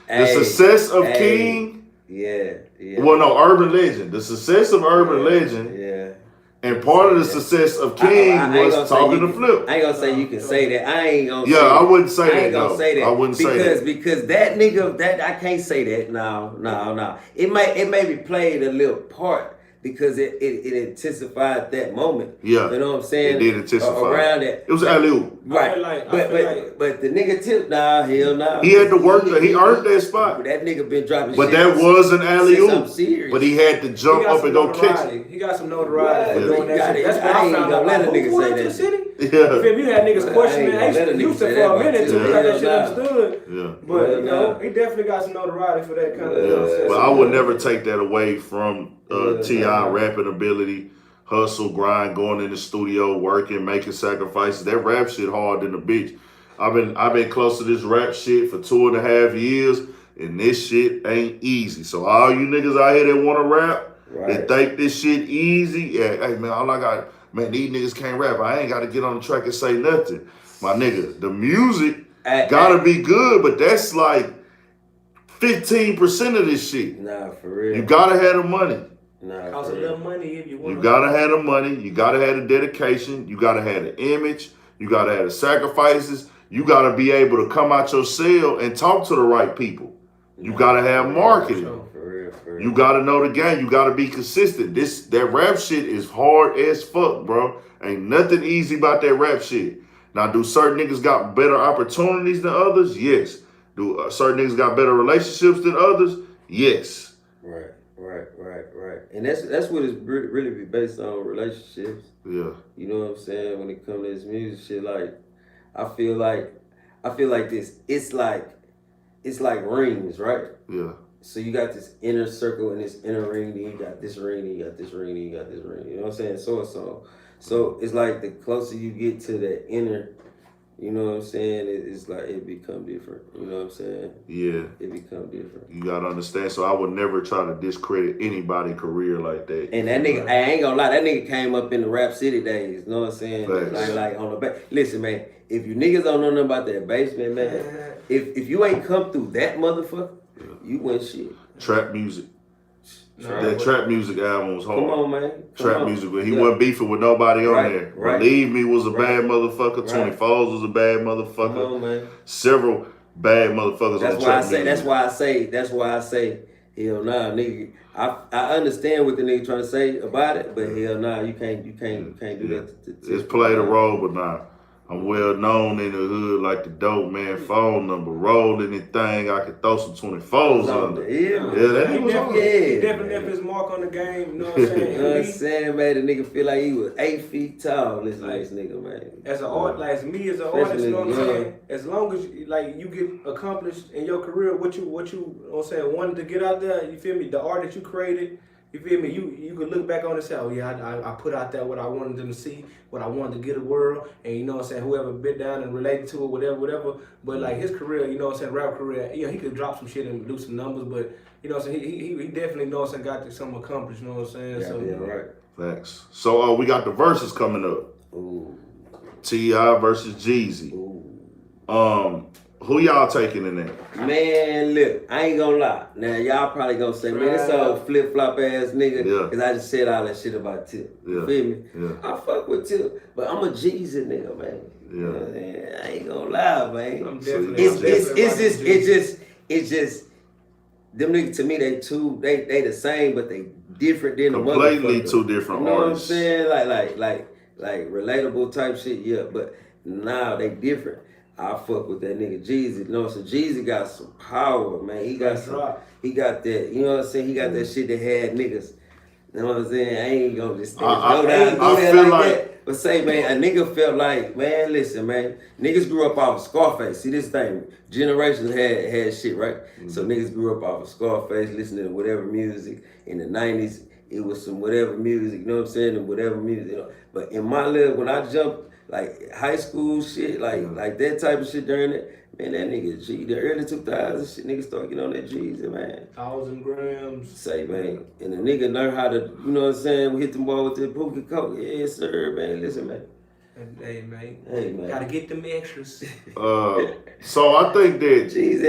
of King. Yeah. Well, no, Urban Legend. The success of Urban Legend. Yeah. And part of the success of King was talking to Flip. I ain't gonna say you can say that. I ain't gonna say I wouldn't say that. I ain't gonna say that. I wouldn't say that. Because that nigga, that I can't say that. No. It may be played a little part because it intensified that moment. Yeah. You know what I'm saying? It did intensify. Around that. It was alley-oop. Right. But the nigga Tip, hell nah. He had to work there. He earned that spot. That nigga been dropping but shit. But that was an alley-oop. Serious. But he had to jump up and go catch it. He got some notoriety for doing that shit. That's why I ain't gonna let a nigga say that. City? Yeah. If you had niggas questioning Houston for a minute till we got that shit understood. Yeah. But you know, he definitely got some notoriety for that kind of But I would never take that away from T.I. rapping ability, hustle, grind, going in the studio, working, making sacrifices. That rap shit hard than the bitch. I've been close to this rap shit for 2.5 years, and this shit ain't easy. So all you niggas out here that want to rap, that think this shit easy, hey man, these niggas can't rap. I ain't got to get on the track and say nothing. My nigga, the music gotta be good, but that's like 15% of this shit. Nah, for real. You gotta have the money. Nah, cost a little money if you want. You gotta have the money. You gotta have the dedication. You gotta have the image. You gotta have the sacrifices. You gotta be able to come out your cell and talk to the right people. You gotta have marketing. For real. You gotta know the game. You gotta be consistent. That rap shit is hard as fuck, bro. Ain't nothing easy about that rap shit. Now, do certain niggas got better opportunities than others? Yes. Do certain niggas got better relationships than others? Yes. Right. And that's what it's really be based on, relationships. Yeah. You know what I'm saying? When it comes to this music shit, like I feel like this. It's like rings, right? Yeah. so you got this inner circle and this inner ring, then you got this ring, then you got this ring, then you got this ring. You know what I'm saying? So it's like the closer you get to that inner, you know what I'm saying? It's like it become different. You know what I'm saying? Yeah. It become different. You gotta understand. So I would never try to discredit anybody's career like that. And that nigga, I ain't gonna lie, that nigga came up in the Rap City days. You know what I'm saying? Facts. Like on the back. Listen, man, if you niggas don't know nothing about that basement, man, if you ain't come through that motherfucker, you win shit. Trap music. No, That trap music album was hard. Come on, man. Trap music, but he wasn't beefing with nobody on there. Right. Believe Me was a bad motherfucker. Right. 24s was a bad motherfucker. Come on, man. Several bad motherfuckers That's on why trap I say. music. That's why I say. Hell nah, nigga. I understand what the nigga trying to say about it, but hell nah, you can't do that. It's played a role, but nah. I'm well known in the hood like the dope man phone number. Roll anything, I could throw some 24s under. Yeah, that nigga was hard. He definitely left his mark on the game. You know what I'm saying? You know what I'm saying, man? The nigga feel like he was 8 feet tall. Listen to this nigga, man. As an art, like as me as an artist, you know what I'm saying? As long as you get accomplished in your career, what you know what I'm saying, wanted to get out there, you feel me? The art that you created, you feel me? You could look back on it and say, oh yeah, I put out there what I wanted them to see, what I wanted to get the world, and you know what I'm saying, whoever bit down and related to it, whatever. But like his career, you know what I'm saying, rap career, he could drop some shit and do some numbers, but you know what I'm saying, he definitely knows and got something accomplished, you know what I'm saying? Yeah, right. Thanks. So we got the verses coming up. Ooh. T.I. versus Jeezy. Ooh. Who y'all taking in there? Man, look, I ain't gonna lie. Now, y'all probably gonna say, man, this old flip-flop ass nigga. Yeah. Because I just said all that shit about Tip. You feel me? Yeah. I fuck with Tip, but I'm a Jeezy nigga, man. Yeah. You know what I'm saying? I ain't gonna lie, man. I'm definitely It's just them niggas to me they the same, but they different than the Completely motherfucker. two different You know artists. what I'm saying? Like relatable type shit, yeah. But now they different. I fuck with that nigga Jeezy. You know, so Jeezy got some power, man. He got that, you know what I'm saying? He got that shit that had niggas. You know what I'm saying? I ain't gonna just go down that. But say, man, a nigga felt like, man, listen, man, niggas grew up off of Scarface. See this thing, generations had shit, right? So niggas grew up off of Scarface, listening to whatever music. In the 90s, it was some whatever music, you know what I'm saying? And whatever music, you know. But in my life, when I jumped, like high school shit, like that type of shit during it, man, that nigga G, the early 2000s shit, niggas start getting on that Jeezy, man. 1,000 grams. Say, man, and the nigga learn how to, you know what I'm saying, we hit them ball with the Pookie Coke. Yes, sir, man, listen, man. Hey, man. Hey, man. Gotta get them extras. So I think that Jeezy,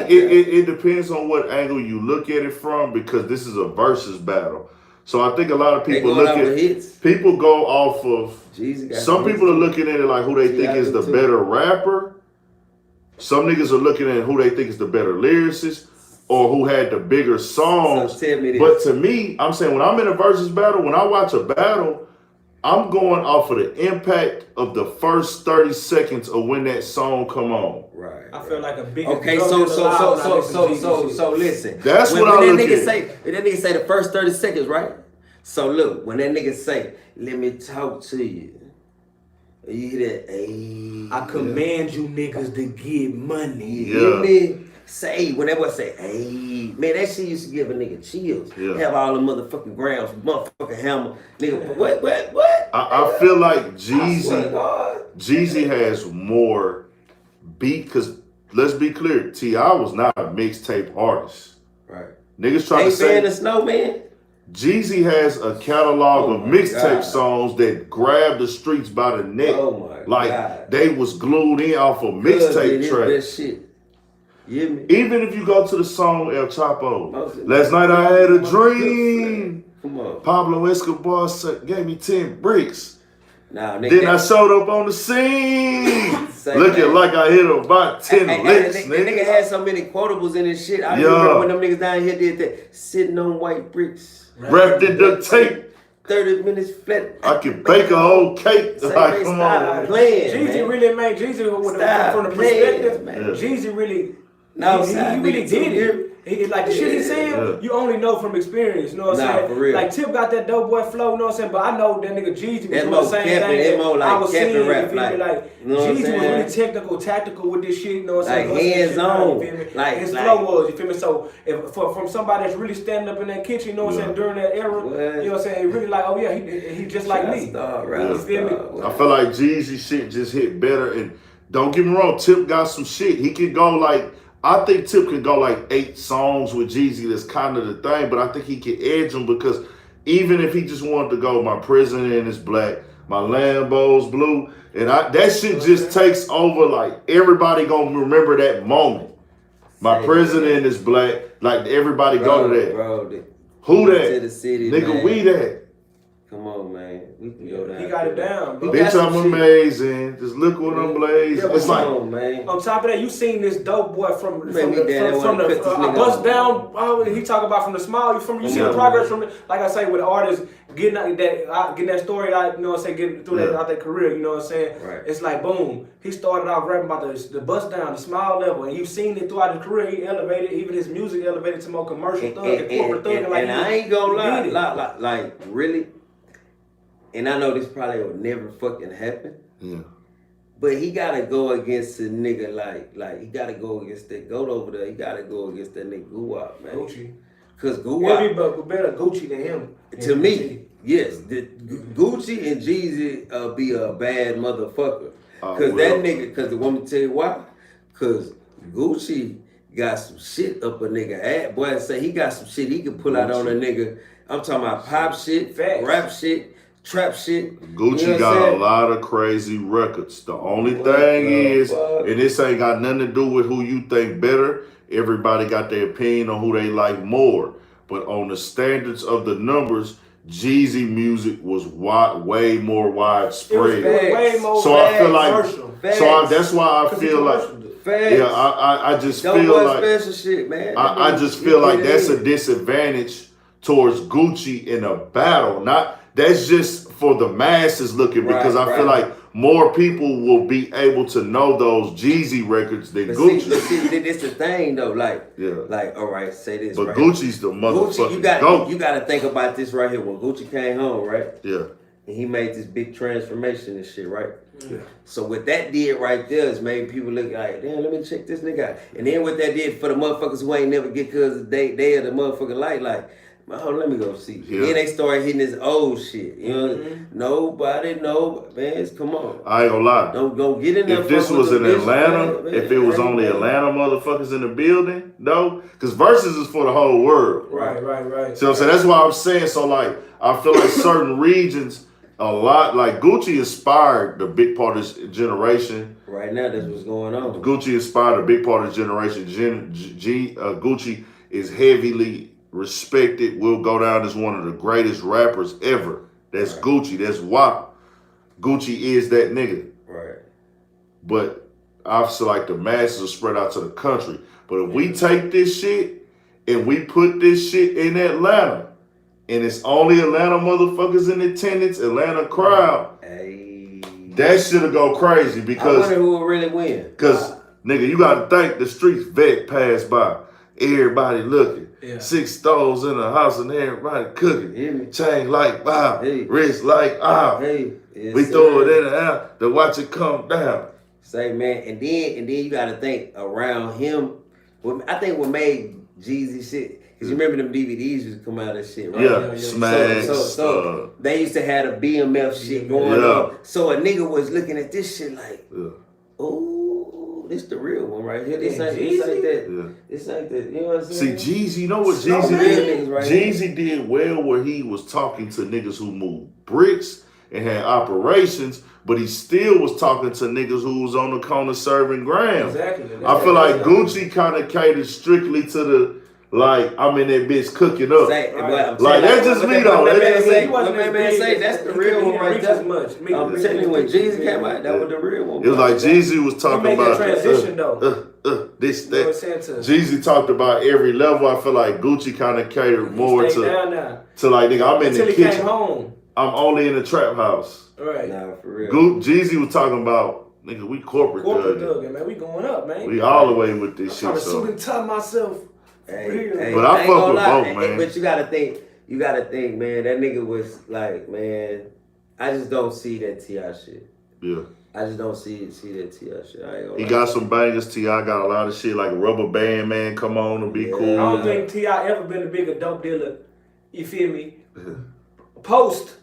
it depends on what angle you look at it from, because this is a versus battle. So I think a lot of people people go off of, some people are looking at it like who they think is the better rapper. Some niggas are looking at who they think is the better lyricist or who had the bigger songs. But to me, I'm saying when I'm in a versus battle, when I watch a battle, I'm going off of the impact of the first 30 seconds of when that song come on. Right. I feel like a big. Okay, so listen. That's what I look at. That nigga say the first 30 seconds, right? So look, when that nigga say, "Let me talk to you," you hear that? Ayy. I command you niggas to get money. You hear me? Say, when that boy say, "Ayy," man, that shit used to give a nigga chills. Yeah. Have all the motherfucking grams, motherfucking hammer, nigga. What? I feel like Jeezy has more beat, because let's be clear, T.I. was not a mixtape artist. Right. Niggas trying to say the Snowman. Jeezy has a catalog of mixtape songs that grab the streets by the neck. Oh my like God. they was glued in off of mixtape tracks. Shit. You hear me? Even if you go to the song El Chapo, last night I had a dream. Come on. Pablo Escobar gave me 10 bricks. Nah, nigga, then I showed up on the scene. Looking like I hit about 10 licks, nigga. Nigga had so many quotables in his shit. I remember when them niggas down here did that. Sitting on white bricks. Wrapped in duct tape. 30 minutes flat. I can bake a whole cake. Like, come on. Playing, Jeezy really made Jeezy from the perspective. Man. Jeezy really No, he really did it. Like the shit he said, you only know from experience, you know what I'm saying? For real. Like Tip got that dope boy flow, you know what I'm saying? But I know that nigga Jeezy was doing Mo the same capping, thing. Mo like I was capping seeing, rap, you feel me? Like you know what I'm Jeezy was saying? really technical, tactical with this shit, you know what I'm saying? Like hands on. You feel me? Like his flow was, you feel me? So if from somebody that's really standing up in that kitchen, you know what I'm saying, during that era, you know what I'm saying, really like, oh yeah, he just like me. You feel me? I feel like Jeezy shit just hit better, and don't get me wrong, Tip got some shit. He could go like, I think Tip could go like 8 songs with Jeezy. That's kind of the thing, but I think he could edge him because even if he just wanted to go, my president is black, my Lambo's blue, and that shit just takes over. Like everybody gonna remember that moment. My president is black. Like everybody go to that. Bro, who that? To the city, nigga, man. We that. Come on, man. We can go down. He got it down, bro. Bitch, I'm amazing. Just look what I'm blazing. It's like, man. On top of that, you seen this dope boy from the I bust down. He talk about from the smile. You see the progress from, like I say, with artists getting that story out. You know what I'm saying? Getting through that out their career. You know what I'm saying? Right. It's like boom. He started off rapping about the bust down, the smile level, and you've seen it throughout his career. He elevated, even his music elevated to more commercial thug and corporate thug. And I ain't gonna lie, like really. And I know this probably will never fucking happen. Yeah. But he gotta go against a nigga like he gotta go against that goat over there. He gotta go against that nigga Guwap, man. Gucci. Cause Guwap better Gucci than him. To me, yes. Gucci and Jeezy be a bad motherfucker. Cause that nigga, cause the woman tell you why? Cause Gucci got some shit up a nigga ass. Boy, I say he got some shit he can pull out on a nigga. I'm talking about pop shit, rap shit, trap shit. Gucci, you know, got a lot of crazy records. The only thing is, and this ain't got nothing to do with who you think better. Everybody got their opinion on who they like more. But on the standards of the numbers, Jeezy music was way more widespread. Way more so I feel like, that's why I feel like, yeah, I just feel like special shit, man. I just feel like that's a disadvantage towards Gucci in a battle. That's just for the masses looking, because I feel like more people will be able to know those Jeezy records than Gucci. See, this the thing though, like all right, say this. But Gucci's the motherfucking goat. You got to think about this right here. When Gucci came home, right? Yeah. And he made this big transformation and shit, right? Yeah. So what that did right there is made people look like, damn, let me check this nigga out. And then what that did for the motherfuckers who ain't never get cause they are the motherfucking light, like, oh, let me go see. Yeah. Then they started hitting this old shit. You know, nobody, man, come on. I ain't gonna lie. Don't get in there. If this was in Atlanta, if it was only Atlanta motherfuckers in the building, no, because Versus is for the whole world. Right. So that's why I'm saying. So like, I feel like certain regions, a lot, like Gucci inspired the big part of this generation. Right now, that's what's going on. Gucci inspired a big part of the generation. Gucci is heavily respected, will go down as one of the greatest rappers ever. That's Gucci. That's WAP. Gucci is that nigga. Right. But I feel like the masses are spread out to the country. But if we take this shit and we put this shit in Atlanta, and it's only Atlanta motherfuckers in attendance, Atlanta crowd, that shit'll go crazy, because I wonder who will really win. Because nigga, you gotta think the streets vet passed by. Everybody looking. 6 stoves in the house and everybody cooking. Chain like wow. Wrist like we throw it in and out to watch it come down. Say, man, and then you gotta think around him. I think what made Jeezy shit, because you remember them DVDs used to come out of shit, right? Yeah. Smash. So they used to have a BMF shit going on. So a nigga was looking at this shit like, oh, this the real one right here. This ain't that. This ain't that. You know what I'm saying? See, Jeezy, you know what Jeezy did? Jeezy did well where he was talking to niggas who moved bricks and had operations, but he still was talking to niggas who was on the corner serving grams. Exactly. I feel like Gucci kind of catered strictly to the, like, I'm in that bitch cooking up. Like, that's just me though. That man say that's the real one right there. I'm telling you, when Jeezy came out, that was the real one. It was like Jeezy was talking about transition though. This, that. Jeezy talked about every level. I feel like Gucci kind of catered more to like, nigga, I'm in the kitchen. I'm only in the trap house. Right. Nah, for real. Jeezy was talking about Nigga, we corporate thugging, man. We going up, man. We all the way with this I'm shit. trying to suit and tie myself. Hey, but I fuck with both, man. But you gotta think, man. That nigga was like, man. I just don't see that T.I. shit. Yeah. I just don't see that T.I. shit. I ain't gonna He lie. got some bangers. T.I. got a lot of shit like Rubber Band Man. Come on and be cool. I don't think T.I. ever been a bigger dope dealer. You feel me? Post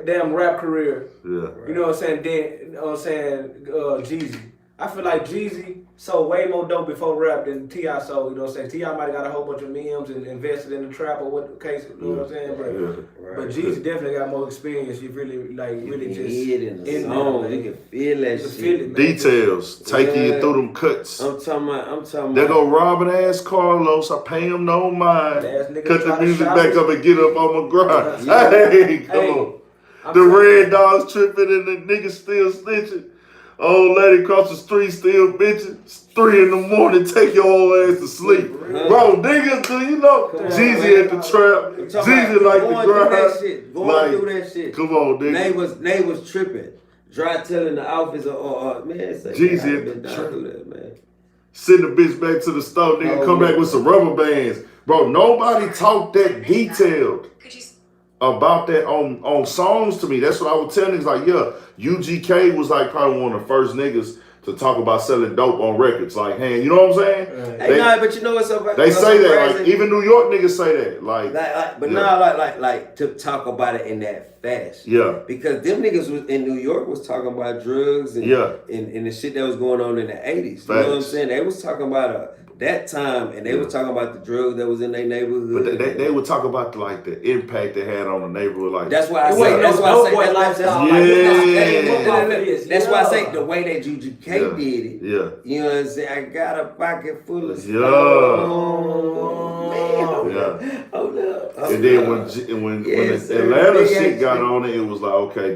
damn rap career. Yeah. You know what I'm saying? Then, you know what I'm saying? Jeezy. I feel like Jeezy sold way more dope before rap than T.I. sold. You know what I'm saying? T.I. might have got a whole bunch of memes and invested in the trap or what the case. You know what I'm saying? But Jeezy definitely got more experience. You really just in the song. You can feel that shit. Details taking you through them cuts. I'm talking about. There go Robin ass Carlos. I pay him no mind. Cut the music back up and get up on my grind. Hey, come on. The red dogs tripping and the niggas still snitching. Old lady across the street still bitching. It's 3 in the morning, take your old ass to sleep. Bro, niggas, do you know? Jeezy at the trap. Jeezy like the grind. Going through that shit. Come on, nigga. They was tripping. Dry telling the office man, say, Jeezy been down through that, man. Send the bitch back to the store, nigga. Come back with some rubber bands. Bro, nobody talked that detailed about that on songs to me. That's what I would tell niggas. Like, yeah, UGK was like probably one of the first niggas to talk about selling dope on records. Like, hey, you know what I'm saying? But you know what's up? They say that. Like, even New York niggas say that. Like to talk about it in that fashion. Yeah. Because them niggas was in New York was talking about drugs and the shit that was going on in the 80s. You know what I'm saying? They was talking about that time, and they was talking about the drugs that was in their neighborhood. But they would talk about the impact they had on the neighborhood. Like that's why I say that's why I say the way that UGK did it. Yeah. You know what I'm saying? I got a pocket full of stuff. Hold up. And then when the Atlanta shit got on it, it was like, okay,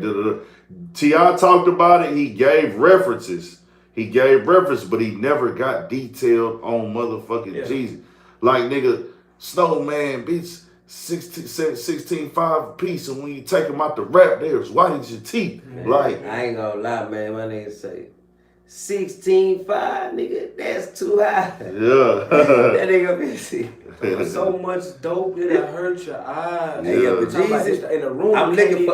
T.I. talked about it. He gave references. But he never got detailed on motherfucking Jeezy. Like, nigga, Snowman beats 16.5 piece, and when you take him out the rap, there's white as your teeth. Man, like, I ain't gonna lie, man. My nigga say 16.5, nigga, that's too high. Yeah. That nigga busy. So much dope it'll hurt your eyes. Hey, but Jeezy, in the room. I'm looking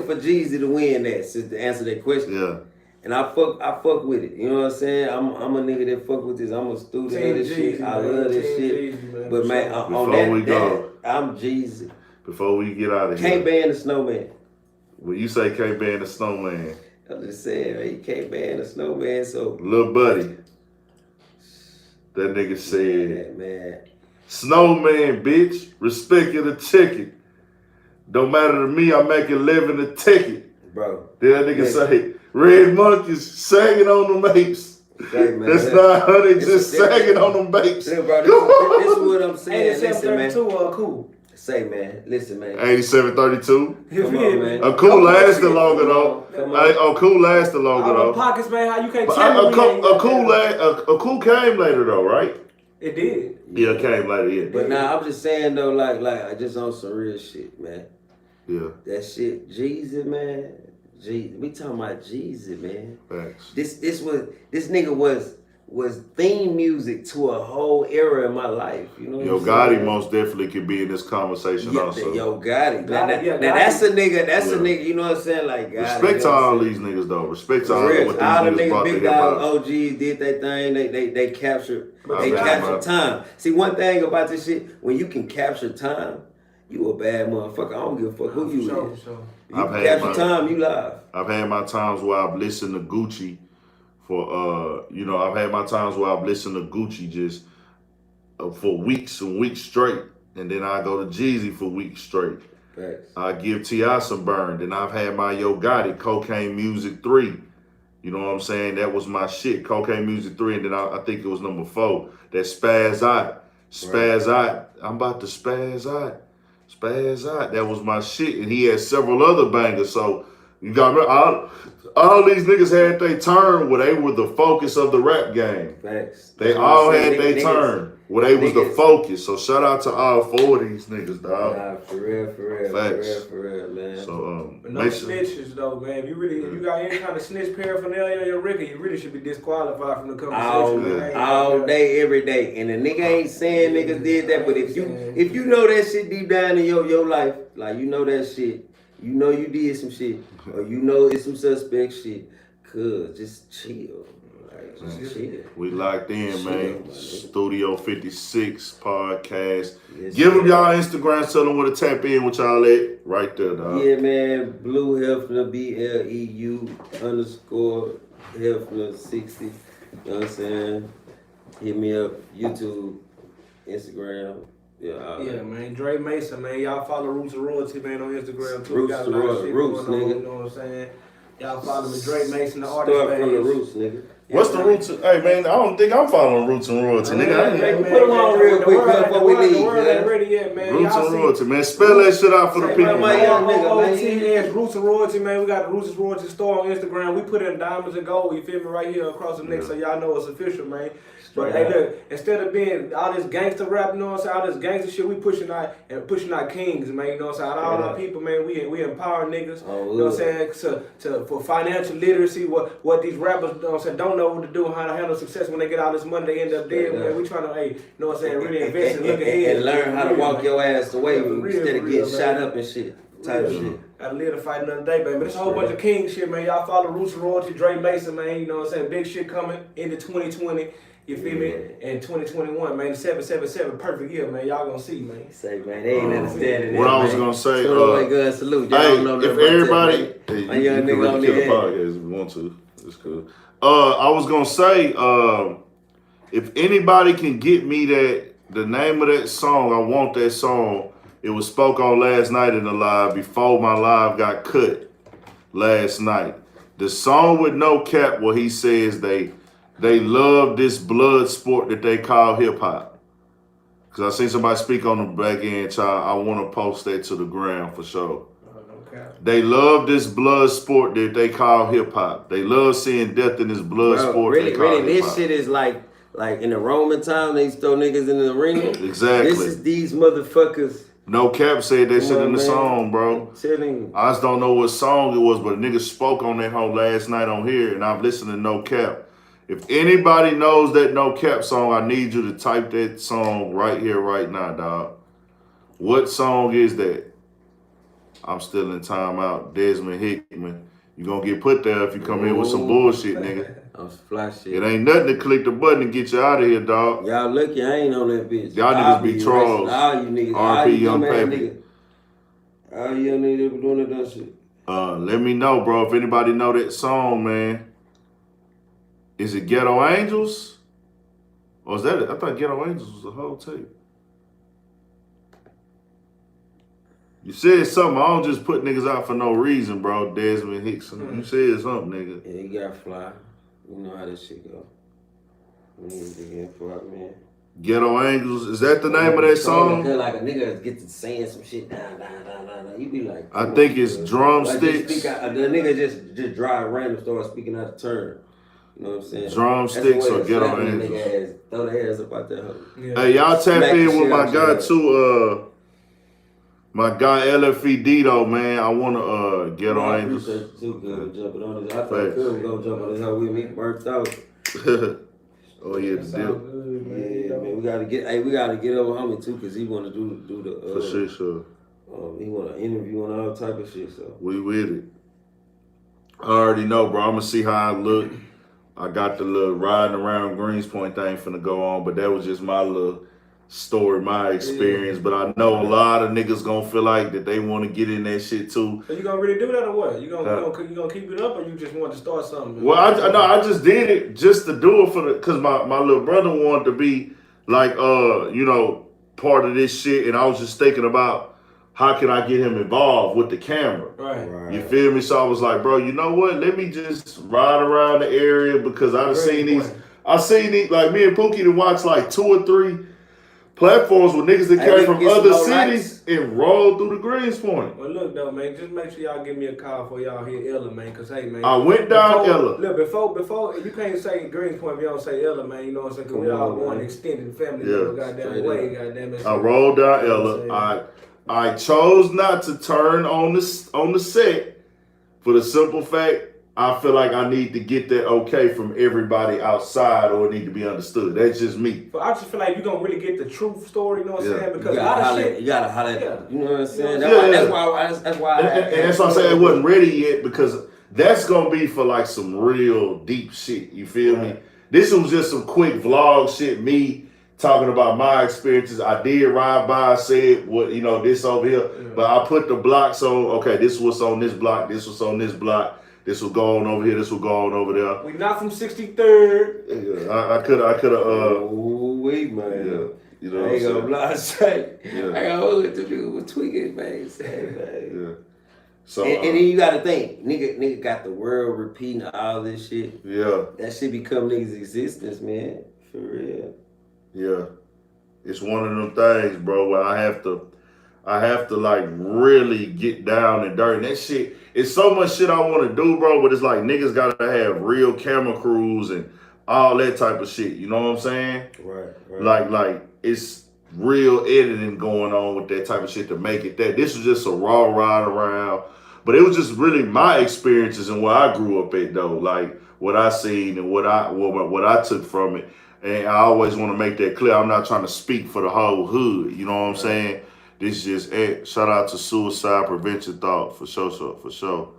for Jeezy to win that, to answer that question. Yeah. And I fuck with it. You know what I'm saying? I'm a nigga that fuck with this. I'm a student of this shit. I love this shit. But man, on that, I'm Jeezy. Before we get out of here. Can't ban the Snowman. When you say can't ban the Snowman. I'm just saying, man, you can't ban the Snowman, so. Little buddy. That nigga said, man. Snowman, bitch, respect your ticket. Don't matter to me, I make 11 a ticket. Bro. Then that nigga say, Red Monkeys sagging on them apes. That's 900 just sagging on them babes. Look, bro, this is what I'm saying. 8732 cool. Say, man, listen, man. 8732. Come on, man. A cool lasted longer though. A cool lasted longer though. Pockets, man. How you can't tell me? A cool came later though, right? It did. Yeah, it came later. Yeah. But now I'm just saying though, like I just on some real shit, man. Yeah. That shit, Jeezy, man. We talking about Jeezy, man. Thanks. This nigga was theme music to a whole era in my life. You know. Yo Gotti most definitely could be in this conversation also. Yo Gotti. Now that's a nigga. That's a nigga. You know what I'm saying? Like Gotti, respect to all these niggas though. Respect to all what these niggas brought to Big hip hop. Dog, OGs did their thing. They captured. They captured time. See, one thing about this shit, when you can capture time, you a bad motherfucker. I don't give a fuck who you is. You can capture time, you live. I've had my times where I've listened to Gucci for I've had my times where I've listened to Gucci just for weeks and weeks straight, and then I go to Jeezy for weeks straight. Thanks. I give T.I. some burn. Then I've had my Yo Gotti Cocaine Music 3. You know what I'm saying? That was my shit. Cocaine Music 3, and then I think it was number 4. That Spaz Out. Spaz Out. I'm about to spaz out. Spaz Out. That was my shit. And he had several other bangers. So You got all these niggas had their turn where they were the focus of the rap game. Facts. They all had their turn where they was the focus. So shout out to all 4 of these niggas, dog. Nah, for real, Facts. for real, man. So But no snitches though, man. If you got any kind of snitch paraphernalia on your record, you really should be disqualified from the conversation. All day, every day. And the nigga ain't saying niggas did that, but if you know that shit deep down in your life, like you know that shit, you know you did some shit, or you know it's some suspect shit, just chill. Like, just chill. we locked in, man. Studio 56 podcast. Yes, Give them y'all Instagram, tell them where to tap in with y'all at. Right there, dog. Yeah, man. Blue Hefner, BLEU_Hefner60. You know what I'm saying? Hit me up, YouTube, Instagram. Yeah, man. Dre Mason, man. Y'all follow Roots of Royalty, man, on Instagram too. Roots Got a lot of shit Roots, going on, nigga. you know what I'm saying? Y'all follow me, Dre Mason, the artist Start page. from the roots, nigga. What's the Roots? Hey, man, I don't think I'm following Roots and Royalty, nigga. Put them on real quick before we leave, The word ain't man. ready yet, man. Roots Y'all and see- Royalty, man. Spell that shit out for the people. my young nigga, man. Mo3 Roots and Royalty, man. We got the Roots and Royalty store on Instagram. We put in diamonds and gold, you feel me, right here across the neck, so y'all know it's official, man. But hey, look, instead of being all this gangster rap, you know what I'm saying, all this gangster shit, we pushing out kings, man. You know what I'm saying? All our people, man, we empower niggas. You know what I'm saying? For financial literacy, what these rappers, you know what I'm saying, don't know what to do, how to handle success when they get all this money, they end up dead. Man, we trying to, hey, you know what I'm saying, really invest and look ahead and learn how to walk your ass away instead of getting shot up and shit. Type of shit. Gotta live to fight another day, baby. But it's a whole bunch of king shit, man. Y'all follow Roots and Royalty, Dre Mason, man. You know what I'm saying? Big shit coming into 2020. You feel me? And 2021, man. 777, perfect year, man. Y'all gonna see, man. Say, man, they ain't understanding What that, I was man. gonna say, salute. Hey, Y'all know if everybody, my you young can nigga on really kill the the podcast if you want to. It's cool. I was gonna say, if anybody can get me the name of that song, I want that song. It was spoke on last night in the live before my live got cut last night. The song with No Cap where he says they love this blood sport that they call hip hop. Cause I seen somebody speak on the back end, child. I want to post that to the ground for sure. They love this blood sport that they call hip hop. They love seeing death in this blood sport. Really, they call this hip-hop. shit is like in the Roman time, they used to throw niggas in the arena. Exactly. This is these motherfuckers. No Cap said that shit in the song, bro. I'm telling you. I just don't know what song it was, but a nigga spoke on that whole last night on here, and I've listened to No Cap. If anybody knows that No Cap song, I need you to type that song right here, right now, dog. What song is that? I'm still in timeout. Desmond Hickman. You gonna get put there if you come in with some bullshit, nigga. I'm fly shit. It ain't nothing to click the button and get you out of here, dog. Y'all lucky I ain't on that bitch. Y'all niggas be trolls. All you niggas. RP Young Paper. Niggas. All you young niggas be doing that shit. Let me know, bro, if anybody know that song, man. Is it Ghetto Angels? Or is that it? I thought Ghetto Angels was the whole tape. You said something. I don't just put niggas out for no reason, bro. Desmond Hickson. You said something, nigga. Yeah, you got fly. You know how this shit go. We need to get for up, man. Ghetto Angels. Is that the name of that song? Like a nigga get to saying some shit. Nah. You be like, I think it's Drumsticks. The nigga just drive random, start speaking out of turn. You know what I'm saying? Drumsticks or Ghetto Angels. Nigga ass, throw their ass up out that hoe. Yeah. Hey, y'all tap Smack in the with shit my out your guy ass. too. My guy LFE Dito, man. I wanna Ghetto I Angels. appreciate you too, good jumping on this. I thought Thanks. Cub was gonna jump on this hoe with me, worked out. Oh yeah, the Sounds deal. good, man. Yeah, man, we gotta get over homie too, cause he wanna do the For sure. he wanna interview and all type of shit. So We with it. I already know, bro. I'm gonna see how I look. I got the little riding around Greenspoint thing finna go on, but that was just my little story, my experience. But I know a lot of niggas gonna feel like that they want to get in that shit too. So you gonna really do that or what? You gonna keep it up or you just want to start something? Well, I just did it just to do it cause my little brother wanted to be like part of this shit, and I was just thinking about how can I get him involved with the camera. Right. You feel me? So I was like, bro, you know what? Let me just ride around the area because I've seen these. I seen these, like me and Pookie to watch like 2 or 3 platforms with niggas that Hey, came we from get some other more cities and rolled through the Greens Point. Well, look though, man. Just make sure y'all give me a call before y'all hit Ella, man. Cause hey, man. I went down Ella. Look, before you can't say Greenspoint if you don't say Ella, man. You know what I'm saying? Cause we all going extended family member, goddamn way, goddamn it. I rolled down Ella. I chose not to turn on the set for the simple fact I feel like I need to get that okay from everybody outside, or it need to be understood. That's just me. But I just feel like you don't really get the truth story. You know what I'm saying? Because you a lot of shit. You gotta holler at you know what I'm saying? That's why. That's why. And that's why I say it wasn't ready yet, because that's gonna be for like some real deep shit. You feel me? This was just some quick vlog shit. Me talking about my experiences. I did ride by, said what this over here, but I put the blocks on. Okay, this was on this block. This was on this block. This will go on over here. This will go on over there. We not from 63rd. Yeah, I could have. Oh wait, man. Yeah, you know. I ain't gonna lie, straight. Yeah. I ain't gonna hold it to do with tweaking, man. Yeah. So and then you gotta think, nigga got the world repeating all this shit. Yeah. That shit become niggas' existence, man. For real. Yeah. It's one of them things, bro, where I have to like really get down and dirty. And that shit, it's so much shit I want to do, bro, but it's like niggas gotta have real camera crews and all that type of shit. You know what I'm saying? Right. Like it's real editing going on with that type of shit to make it that. This was just a raw ride around. But it was just really my experiences and where I grew up at though. Like what I seen and what I took from it. And I always want to make that clear. I'm not trying to speak for the whole hood. You know what I'm saying? This is just it. Shout out to Suicide Prevention Thought for sure.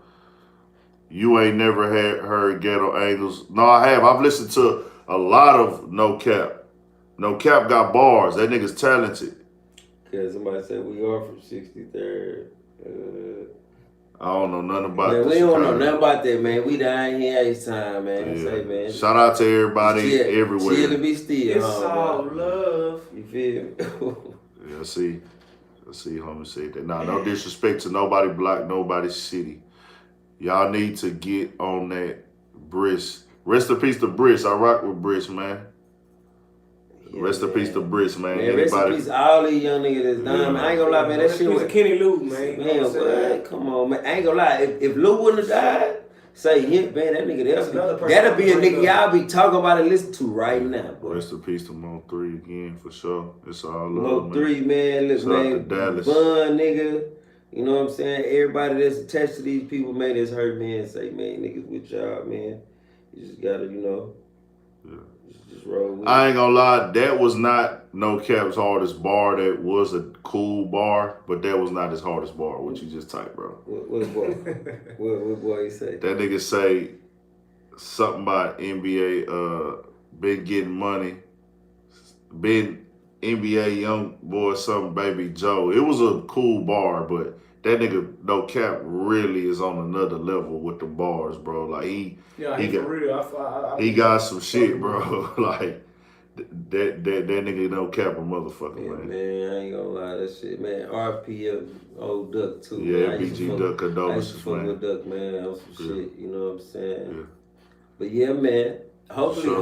You ain't never heard Ghetto Angles. No, I have. I've listened to a lot of No Cap. No Cap got bars. That nigga's talented. Cause somebody said we are from 63rd. I don't know nothing about man, this. We don't know nothing about that, man. We down here every time, man. Yeah. Say, man. Shout out to everybody everywhere. Chill to be still. It's all love. You feel me? Yeah, I see homie said that. Nah, no disrespect to nobody block, nobody city. Y'all need to get on that Briss. Rest in peace to Briss. I rock with Briss, man. Yeah, rest in peace to Briss, man. Rest in peace all these young niggas that's dying, man. I ain't gonna lie, man. That shit was Kenny Lou, man. Man, what? Come on, man. I ain't gonna lie. If Lou wouldn't have died, say, yeah, man, that nigga, that'll be a nigga y'all be talking about and listen to right now, boy. Rest in peace to Mo3 again, for sure. It's all love, Mo3, man. Look, man. Bun, nigga. You know what I'm saying? Everybody that's attached to these people, man, that's hurt, man. Say, man, niggas with y'all, man. You just gotta, just roll with it. I ain't gonna lie, that was not No Cap's hardest bar. That was a cool bar, but that was not his hardest bar. What you just typed, bro? What boy? what boy he say? That nigga say something about NBA been getting money, been NBA young boy something baby Joe. It was a cool bar, but that nigga No Cap really is on another level with the bars, bro. Like he got real. He got some shit, bro. Like that nigga No Cap a motherfucker, man. Man, I ain't gonna lie, that shit, man. RP old Duck too. Yeah, man. BG Duck condolences, man. With Duck, man. That was some shit. You know what I'm saying? Yeah. But yeah, man. Hopefully,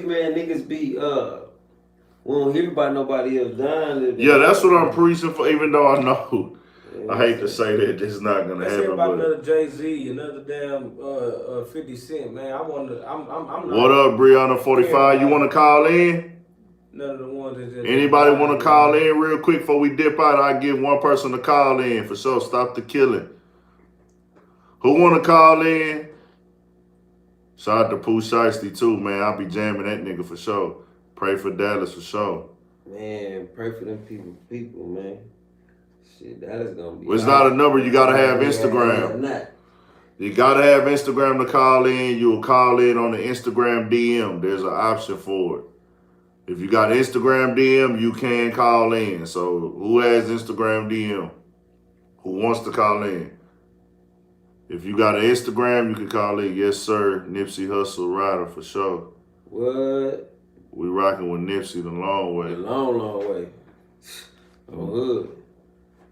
man, niggas be we don't hear about nobody else dying. Yeah, that's what I'm preaching for. Even though I know, I hate to say that this is not gonna happen. About another Jay-Z, another damn 50 Cent, man. I'm not. What up, Brianna 45? You want to call in? None of the ones that just. Anybody want to call in real quick before we dip out? I give one person to call in for sure. Stop the killing. Who want to call in? Shout out to Pooh Shiesty too, man. I'll be jamming that nigga for sure. Pray for Dallas for sure. Man, pray for them people, man. Shit, Dallas gonna be. It's not a number. You gotta have Instagram. You gotta have Instagram to call in. You'll call in on the Instagram DM. There's an option for it. If you got Instagram DM, you can call in. So who has Instagram DM? Who wants to call in? If you got an Instagram, you can call in. Yes, sir. Nipsey Hussle Rider for sure. What? We rocking with Nipsey the long way. The long way. I'm hood.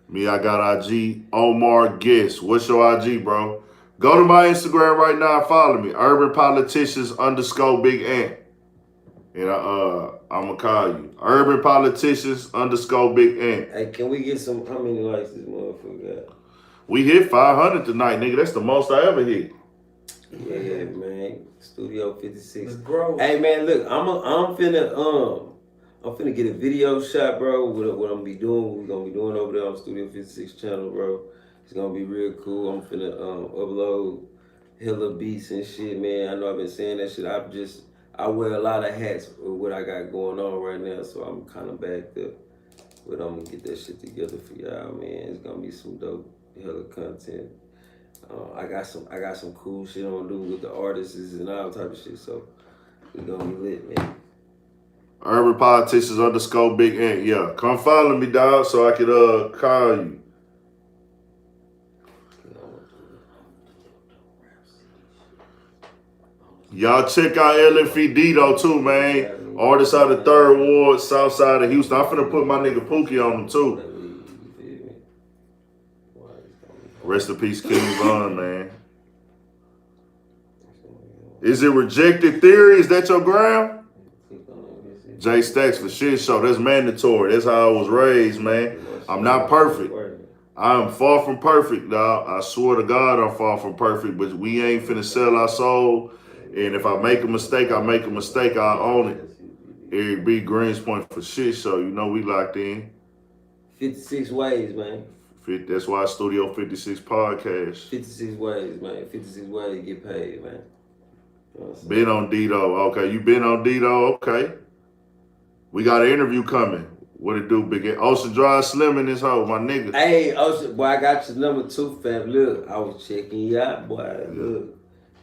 Me, I got IG. Omar Guess. What's your IG, bro? Go to my Instagram right now and follow me. Urban Politicians _ Big Ant. And I'm gonna call you Urban Politicians _ Big Ant. Hey, can we get some? How many likes this motherfucker got? We hit 500 tonight, nigga. That's the most I ever hit. Yeah, man. Studio 56. Gross. Hey, man, look, I'm finna get a video shot, bro. What I'm gonna be doing, what we gonna be doing over there on Studio 56 channel, bro. It's gonna be real cool. I'm finna upload hella beats and shit, man. I know I've been saying that shit. I wear a lot of hats with what I got going on right now, so I'm kind of backed up. But I'm gonna get that shit together for y'all, man. It's gonna be some dope hella content. I got some cool shit I'm gonna do with the artists and all type of shit. So we gonna be lit, man. Urban Politicians _ Big Ant. Yeah, come follow me, dog, so I could call you. Y'all check out LFED though too, man. Artists out of 3rd Ward, South Side of Houston. I'm finna put my nigga Pookie on them too. Rest in peace, King Von, man. Is it Rejected Theory? Is that your ground? J Stacks for shit show. That's mandatory. That's how I was raised, man. I'm not perfect. I am far from perfect, dog. I swear to God I'm far from perfect, but we ain't finna sell our soul. And if I make a mistake, I make a mistake, I own it. Eric B. Greenspoint for shit show. You know we locked in. 56 ways, man. That's why Studio 56 podcast. 56 ways, man. 56 ways to get paid, man. You know been on Dito. Okay, you been on Dito. Okay. We got an interview coming. What it do, Big Ocean Drive Slim in this hoe, my nigga. Hey, Ocean, boy, I got your number 2, fam. Look, I was checking you out, boy. Yeah. Look.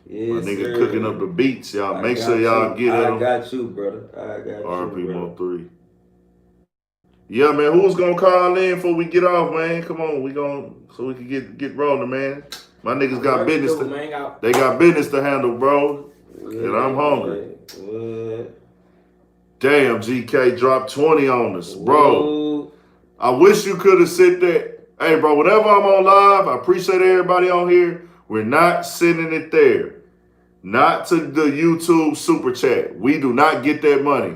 Yes, my nigga sir. cooking up the beats, y'all. Make sure y'all get at him. I got you, brother. I got RP you, brother. Mo3. Yeah, man. Who's gonna call in before we get off, man? Come on, so we can get rolling, man. My niggas got business. They got business to handle, bro. Yeah, and I'm hungry. What? Damn, GK dropped 20 on us, bro. Whoa. I wish you could have said that. Hey, bro, whenever I'm on live, I appreciate everybody on here. We're not sending it there. Not to the YouTube super chat. We do not get that money.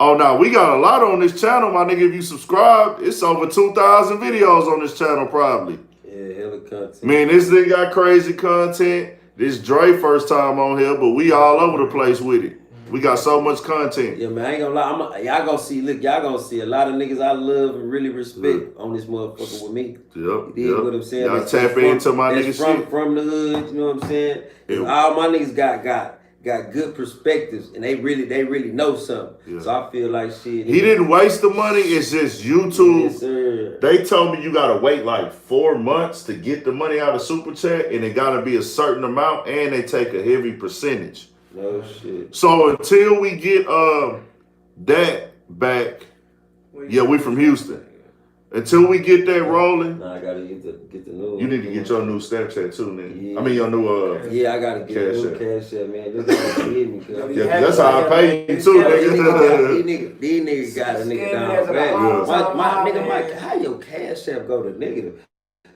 Oh, no, we got a lot on this channel, my nigga. If you subscribe, it's over 2,000 videos on this channel probably. Yeah, hella content. Man, this nigga got crazy content. This Dre first time on here, but we all over the place with it. We got so much content. Yeah, man, I ain't gonna lie. Y'all gonna see a lot of niggas I love and really respect on this motherfucker with me. Yep. You dig what I'm saying? Y'all tap into my nigga shit. From the hood, you know what I'm saying? All my niggas got good perspectives and they really know something. Yeah. So I feel like shit. He didn't waste the money. It's just YouTube. Yes, sir. They told me you gotta wait like 4 months to get the money out of Super Chat, and it gotta be a certain amount, and they take a heavy percentage. No shit. So until we get that back, we from Houston. Until we get that rolling, I gotta get the new. You need to get your new Snapchat too, nigga. Yeah. I mean your new I gotta get a new cash app, man. That's how I pay you too, nigga. These niggas got a nigga down bad. My nigga Mike, how your cash app go to negative?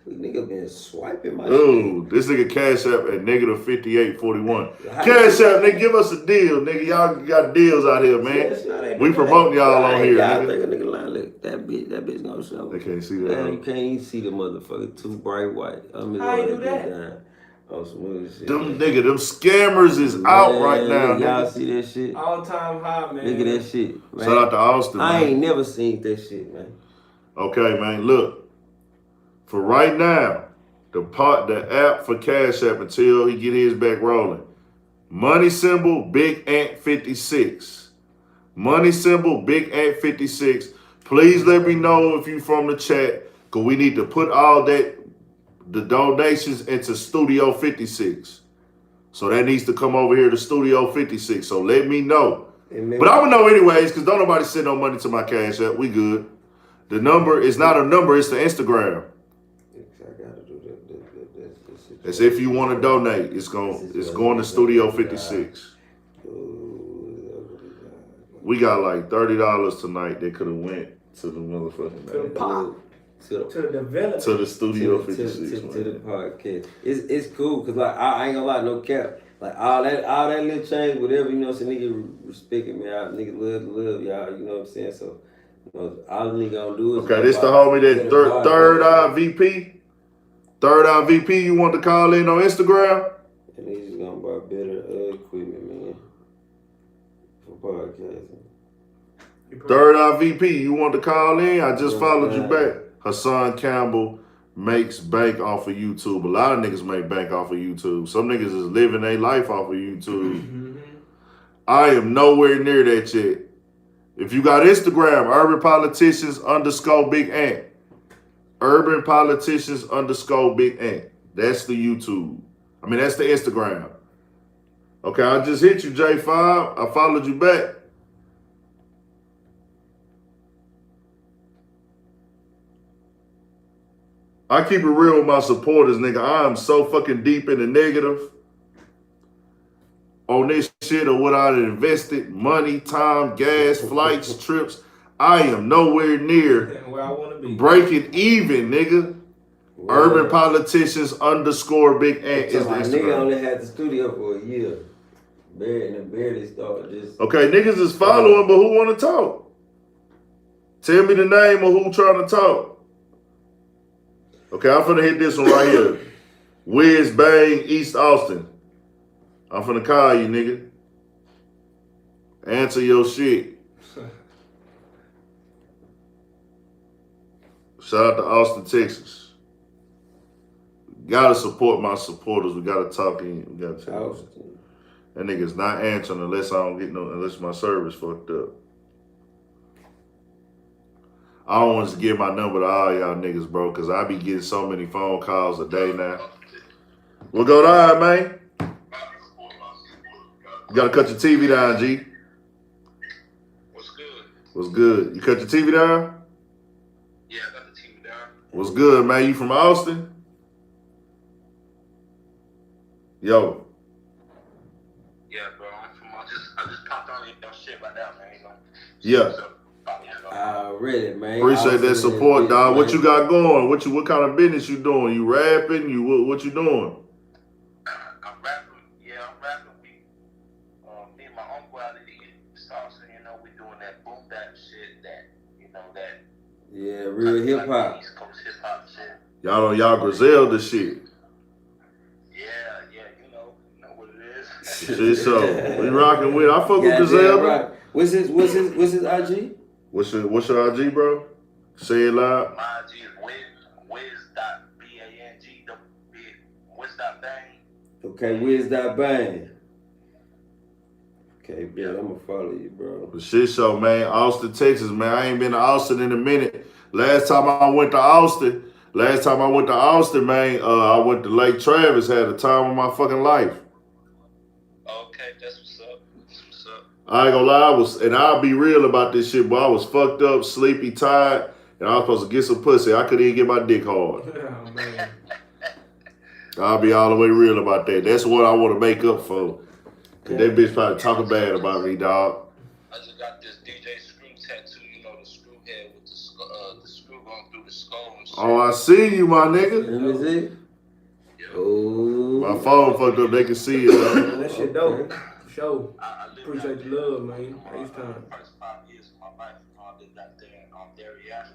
Nigga been swiping my shit. This nigga cash app at -5841. Cash app, nigga, give us a deal, nigga. Y'all got deals out here, man. We promoting y'all on here, y'all nigga. Think a nigga line, look, that bitch gonna show. They can't see that. Man, you can't even see the motherfucker. Too bright white. How you do that? Oh, smooth shit. Them scammers is out right now, Y'all nigga. see that shit? All time high, man. Look at that shit, man. Shout out to Austin, man. I ain't never seen that shit, man. Okay, man, look. For right now, the app for Cash App until he get his back rolling. Money symbol Big Ant 56. Money symbol Big Ant 56. Please let me know if you from the chat, cause we need to put all the donations into Studio 56. So that needs to come over here to Studio 56. So let me know. Amen. But I'm gonna know anyways, cause don't nobody send no money to my Cash App. We good. The number is not a number, it's the Instagram. As if you want to donate, it's going to Studio 56. We got like $30 tonight. They could have went to the motherfucking to the Studio 56. To the podcast. It's cool because like I ain't gonna lie, no cap. Like all that little change, whatever, you know what I'm saying, nigga respecting me out, nigga love y'all, you know what I'm saying? So, you know, all the nigga gonna do is Okay, go this the by homie that get a bar, third go, eye VP. Third eye VP, you want to call in on Instagram? and niggas gonna buy better equipment, man, for podcasting. Third eye VP, you want to call in? I just followed you back. Hassan Campbell makes bank off of YouTube. A lot of niggas make bank off of YouTube. Some niggas is living their life off of YouTube. I am nowhere near that yet. If you got Instagram, Urban Politicians _ Big Ant. Urban Politicians _ Big Ant. That's the YouTube. I mean, that's the Instagram. Okay, I just hit you, J5. I followed you back. I keep it real with my supporters, nigga. I am so fucking deep in the negative on this shit of what I invested, money, time, gas, flights, trips. I am nowhere near where I want to be. breaking even, nigga. Well, Urban Politicians _ Big Ant is the my Instagram. nigga only had the studio for a year. Barely started just. Okay, niggas is following, but who want to talk? Tell me the name of who trying to talk. Okay, I'm finna hit this one right here. Wiz Bang, East Austin. I'm finna call you, nigga. Answer your shit. Shout out to Austin, Texas. Gotta support my supporters. We gotta talk in. We gotta talk. That nigga's not answering unless my service fucked up. I don't want to give my number to all y'all niggas, bro, because I be getting so many phone calls a day now. What go on, man? You gotta cut your TV down, G. What's good? What's good? You cut your TV down? Yeah, I got the TV down. What's good, man? You from Austin? Yo. Yeah, bro. I just popped on your shit right now, man. Yeah. Already, man. Appreciate that support, dog. What you got going? What kind of business you doing? You rapping? What you doing? I'm rapping. Yeah, I'm rapping. Me and my uncle out of the South, you know, we doing that boom bap shit, that Yeah, real hip hop. East Coast hip hop shit. Y'all Griselda shit. Yeah, you know what it is. Shit, so we rocking with. I fuck with Griselda. Right. What's his IG? What's your IG, bro? Say it loud. My IG is Wiz.bang. Okay, Wiz.bang. Okay, yeah, I'm gonna follow you, bro. The shit show, man. Austin, Texas, man. I ain't been to Austin in a minute. Last time I went to Austin, man, I went to Lake Travis. Had the time of my fucking life. Okay, that's what's up. I ain't gonna lie, I'll be real about this shit, but I was fucked up, sleepy, tired, and I was supposed to get some pussy. I couldn't even get my dick hard. Oh, man. I'll be all the way real about that. That's what I want to make up for. Cause that bitch probably talking bad about me, dog. I just got this DJ Screw tattoo, you know, the screw head with the screw going through the skull and shit. Oh, I see you, my nigga. Let me see. Yeah. Oh. My phone fucked up. They can see it, though. That shit dope. For sure. I lived Appreciate out the there love, man. for FaceTime. the first 5 years of my life. I lived out there in Darien.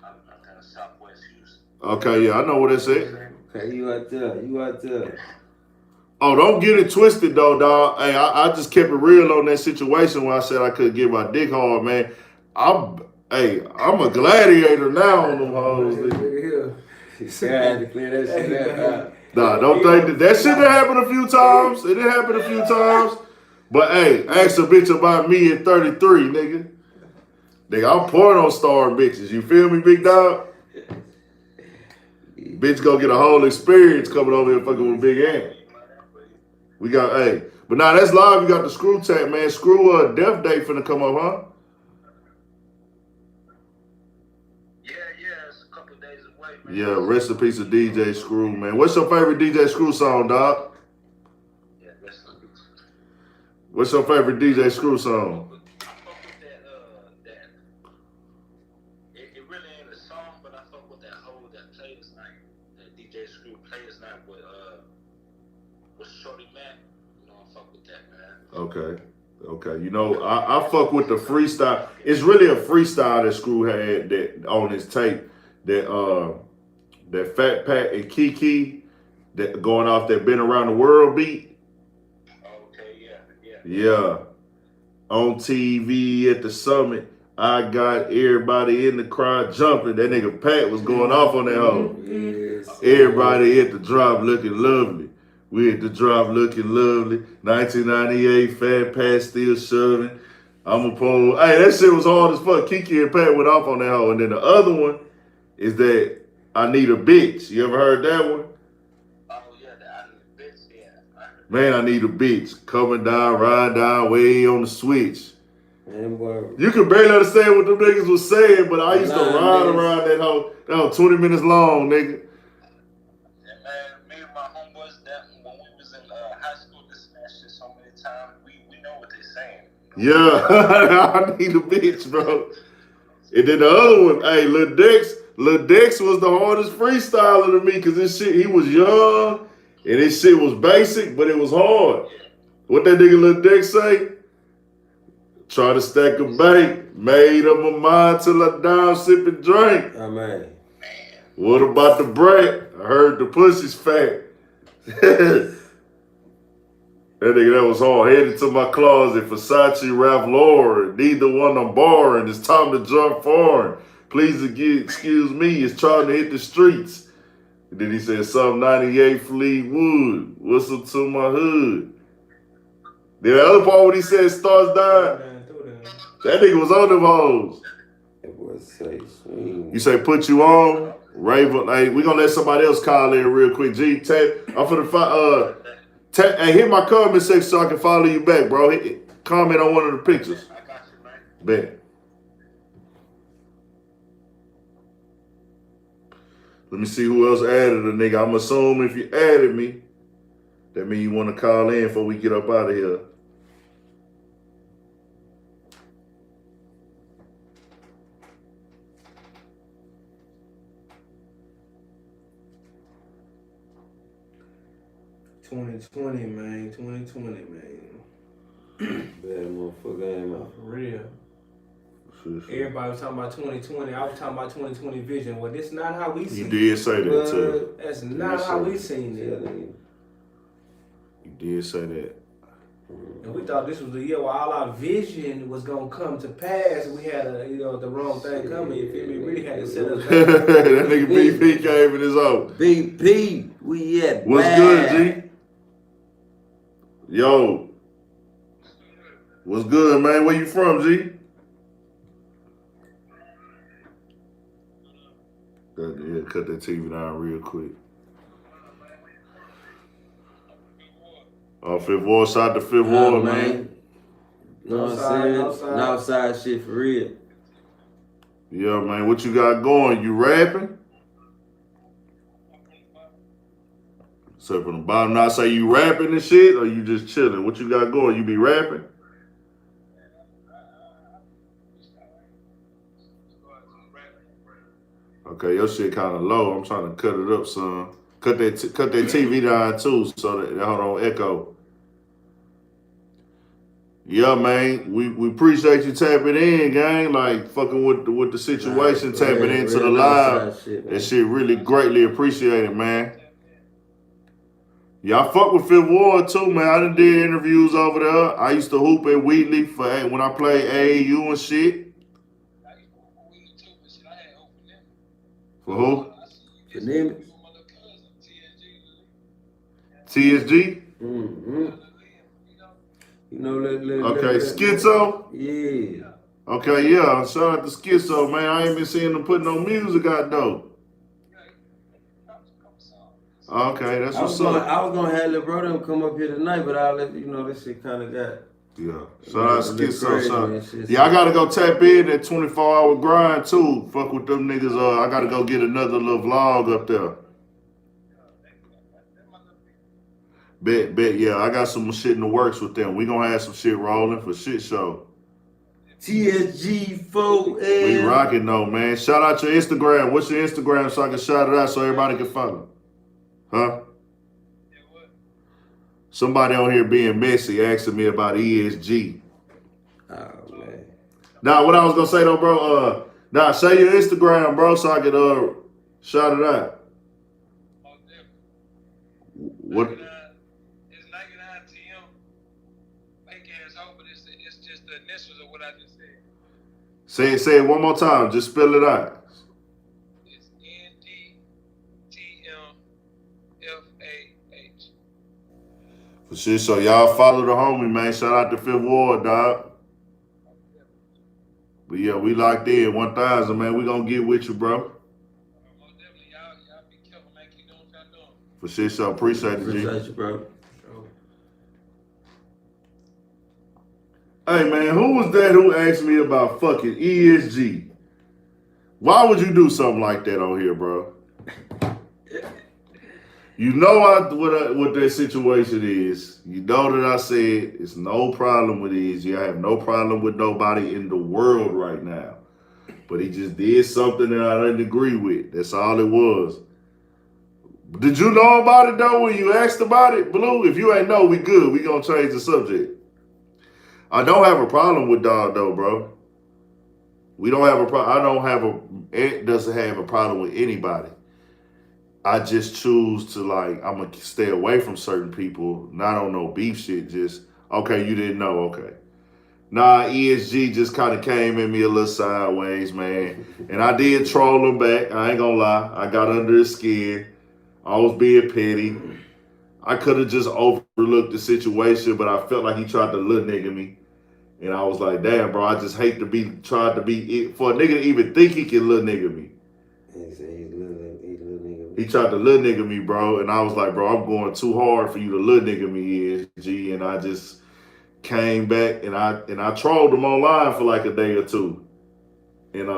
I'm kind of Southwest Houston. Okay, yeah, I know what that's at. Okay, you out there. Oh, don't get it twisted, though, dog. Hey, I just kept it real on that situation where I said I couldn't get my dick hard, man. I'm a gladiator now on them hoes. Yeah. I had to clear that shit out. Nah, don't think that shit done happened a few times. It done happened a few times. But hey, ask a bitch about me at 33, nigga. Nigga, I'm porno starring bitches. You feel me, big dog? Bitch gonna get a whole experience coming over here fucking with Big Ant. We got, but now that's live. You got the Screw tag, man. Screw death date finna come up, huh? Yeah, it's a couple of days away, man. Yeah, rest in peace of DJ Screw, man. What's your favorite DJ Screw song, dog? Yeah, rest in peace. What's your favorite DJ Screw song? I fuck with that, it really ain't a song, but I fuck with that playlist night, that DJ Screw playlist night with Shorty Mac. Okay. Okay. You know, I fuck with the freestyle. It's really a freestyle that Screw had that on his tape. That Fat Pat and Kiki that going off that Been Around the World beat. Okay, yeah. Yeah. On TV at the summit. I got everybody in the crowd jumping. That nigga Pat was going off on that hoe. Yes. Everybody at the drop looking lovely. We at the drop looking lovely. 1998, Fat Pat still shoving. I'm a pole. Hey, that shit was hard as fuck. Kiki and Pat went off on that hoe. And then the other one is that I Need a Bitch. You ever heard that one? Oh yeah, I need a bitch. Yeah. Man, I Need a Bitch. Coming down, riding down, way on the switch. Man, boy. You could barely understand what them niggas was saying, but I used to Nah, ride niggas. around that hoe. That was 20 minutes long, nigga. And man, me and my homeboys, that when we was in high school, this and that shit so many times, we know what they saying. Yeah, I Need a Bitch, bro. And then the other one, hey, Lil Dex was the hardest freestyler to me because this shit, he was young and this shit was basic, but it was hard. What that nigga Lil Dex say? Try to stack a bank, made up my mind till I down, sip and drink. Oh, man. What about the brat? I heard the pussy's fat. That nigga, that was hard. Headed to my closet, Versace, Ralph Lauren. Neither one I'm borrowing. It's time to jump foreign. Please excuse me, it's trying to hit the streets. And then he said, some 98 Fleetwood. Whistle to my hood. Then the other part when he said stars dying, that nigga was on them hoes. That boy say swing. You say put you on, Raven. Hey, we gonna let somebody else call in real quick. G, I'm finna hey, hit my comment section so I can follow you back, bro. Comment on one of the pictures. I got you, man. Bet. Let me see who else added a nigga. I'm assuming if you added me, that means you want to call in before we get up out of here. Man. 2020, man. Bad motherfucker, ain't For real. Sure. Everybody was talking about 2020. I was talking about 2020 vision. Well, this is not how we You see it. did say that too. That's not how we seen it. You did say that. And we thought this was the year where all our vision was gonna come to pass. We had the wrong thing coming. You feel me? We really had to set us back. That nigga BP came in his own. BP, we at What's good, G? Yo. What's good, man? Where you from, G? Yeah, cut that TV down real quick. Fifth Ward, side to Fifth Ward, man. Know what I'm saying? Outside shit for real. Yeah, man. What you got going? You rapping? So from the bottom, now say you rapping and shit, or you just chilling? What you got going? You be rapping? Okay, your shit kind of low. I'm trying to cut it up, son. Cut that TV down too, so that don't echo. Yeah, man. We appreciate you tapping in, gang. Like fucking with the situation, tapping into the live. That shit really greatly appreciated, man. Yeah, I fuck with Fifth Ward too, man. I done did interviews over there. I used to hoop at Wheatley when I played AAU and shit. For who? For them. TSG? Mm-hmm. You know, Okay, Schizo? Yeah. Okay, yeah. Shout out to Schizo, man. I ain't been seeing them put no music out, though. Okay, that's what's up. I was gonna have little brother come up here tonight, but I'll let you know this shit kind of got. Yeah. Shout out Schizo. Yeah, I gotta go tap in that 24-hour grind, too. Fuck with them niggas. I gotta go get another little vlog up there. Bet, yeah, I got some shit in the works with them. We gonna have some shit rolling for shit show. TSG4L. We rocking though, man. Shout out your Instagram. What's your Instagram so I can shout it out so everybody can follow? Huh? Somebody on here being messy asking me about ESG. Oh man. Now, what I was gonna say though, bro. Now say your Instagram, bro, so I can shout it out. Oh, different. What? 99, it's 99 TM. Fake ass hoe, but it's just the initials of what I just said. Say it one more time. Just spell it out. It's NDTMFAH. For shit, so y'all follow the homie, man. Shout out to Fifth Ward, dog. But yeah, we locked in 1,000, man. We gonna get with you, bro. Most definitely, y'all be careful, man. Keep doing what y'all doing. For shit, so appreciate it, G. Appreciate you, bro. Hey, man, who was that who asked me about fucking ESG? Why would you do something like that on here, bro? You know what that situation is. You know that I said it's no problem with ESG. I have no problem with nobody in the world right now. But he just did something that I didn't agree with. That's all it was. Did you know about it, though, when you asked about it, Blue? If you ain't know, we good. We gonna change the subject. I don't have a problem with Dog, though, bro. We don't have a problem. It doesn't have a problem with anybody. I just choose to, like, I'm going to stay away from certain people, not on no beef shit, just, okay, you didn't know, okay. Nah, ESG just kind of came at me a little sideways, man. And I did troll him back, I ain't gonna lie. I got under his skin. I was being petty. I could have just overlooked the situation, but I felt like he tried to little nigga me. And I was like, damn, bro, I just hate to be, tried to be, for a nigga to even think he can little nigga me. He said he's little nigga. He tried to little nigga me, bro, and I was like, bro, I'm going too hard for you to little nigga me, ESG, and I just came back and I trolled him online for like a day or two, and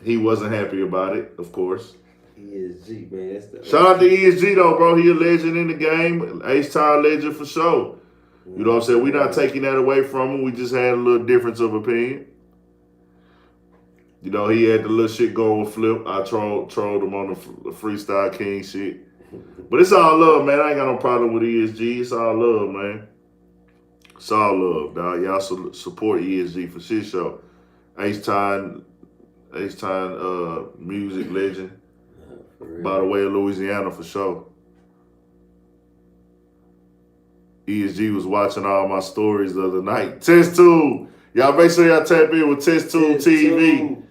he wasn't happy about it, of course. ESG, man, that's the Shout out to ESG though, bro. He a legend in the game, H-Time legend for sure. You know what I'm saying? We're not taking that away from him. We just had a little difference of opinion. You know, he had the little shit going with Flip. I trolled him on the Freestyle King shit. But it's all love, man. I ain't got no problem with ESG. It's all love, man. It's all love, dog. Y'all support ESG for shit show. H-Time music legend. By the way, of Louisiana for sure. ESG was watching all my stories the other night. Test Tube. Y'all make sure y'all tap in with Test Tube TV.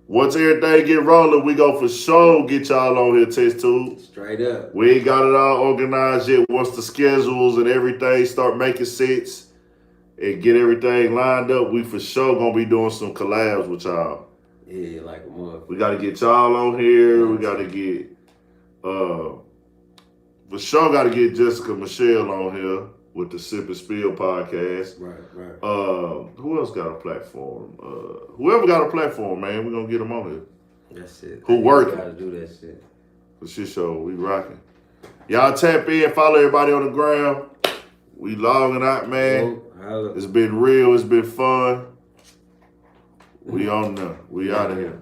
Once everything get rolling, we go for sure get y'all on here, Test Tube. Straight up. We ain't got it all organized yet. Once the schedules and everything start making sense and get everything lined up, we for sure gonna be doing some collabs with y'all. Yeah, like a motherfucker. We gotta get y'all on here. We gotta get for sure gotta get Jessica Michelle on here with the Sip and Spill podcast. Right. Who else got a platform? Whoever got a platform, man, we're gonna get them on here. That's it. Who working? Gotta do that shit. For shit show, we rocking. Y'all tap in, follow everybody on the ground. We logging out, man. It's been real, it's been fun. We on there. We out of here.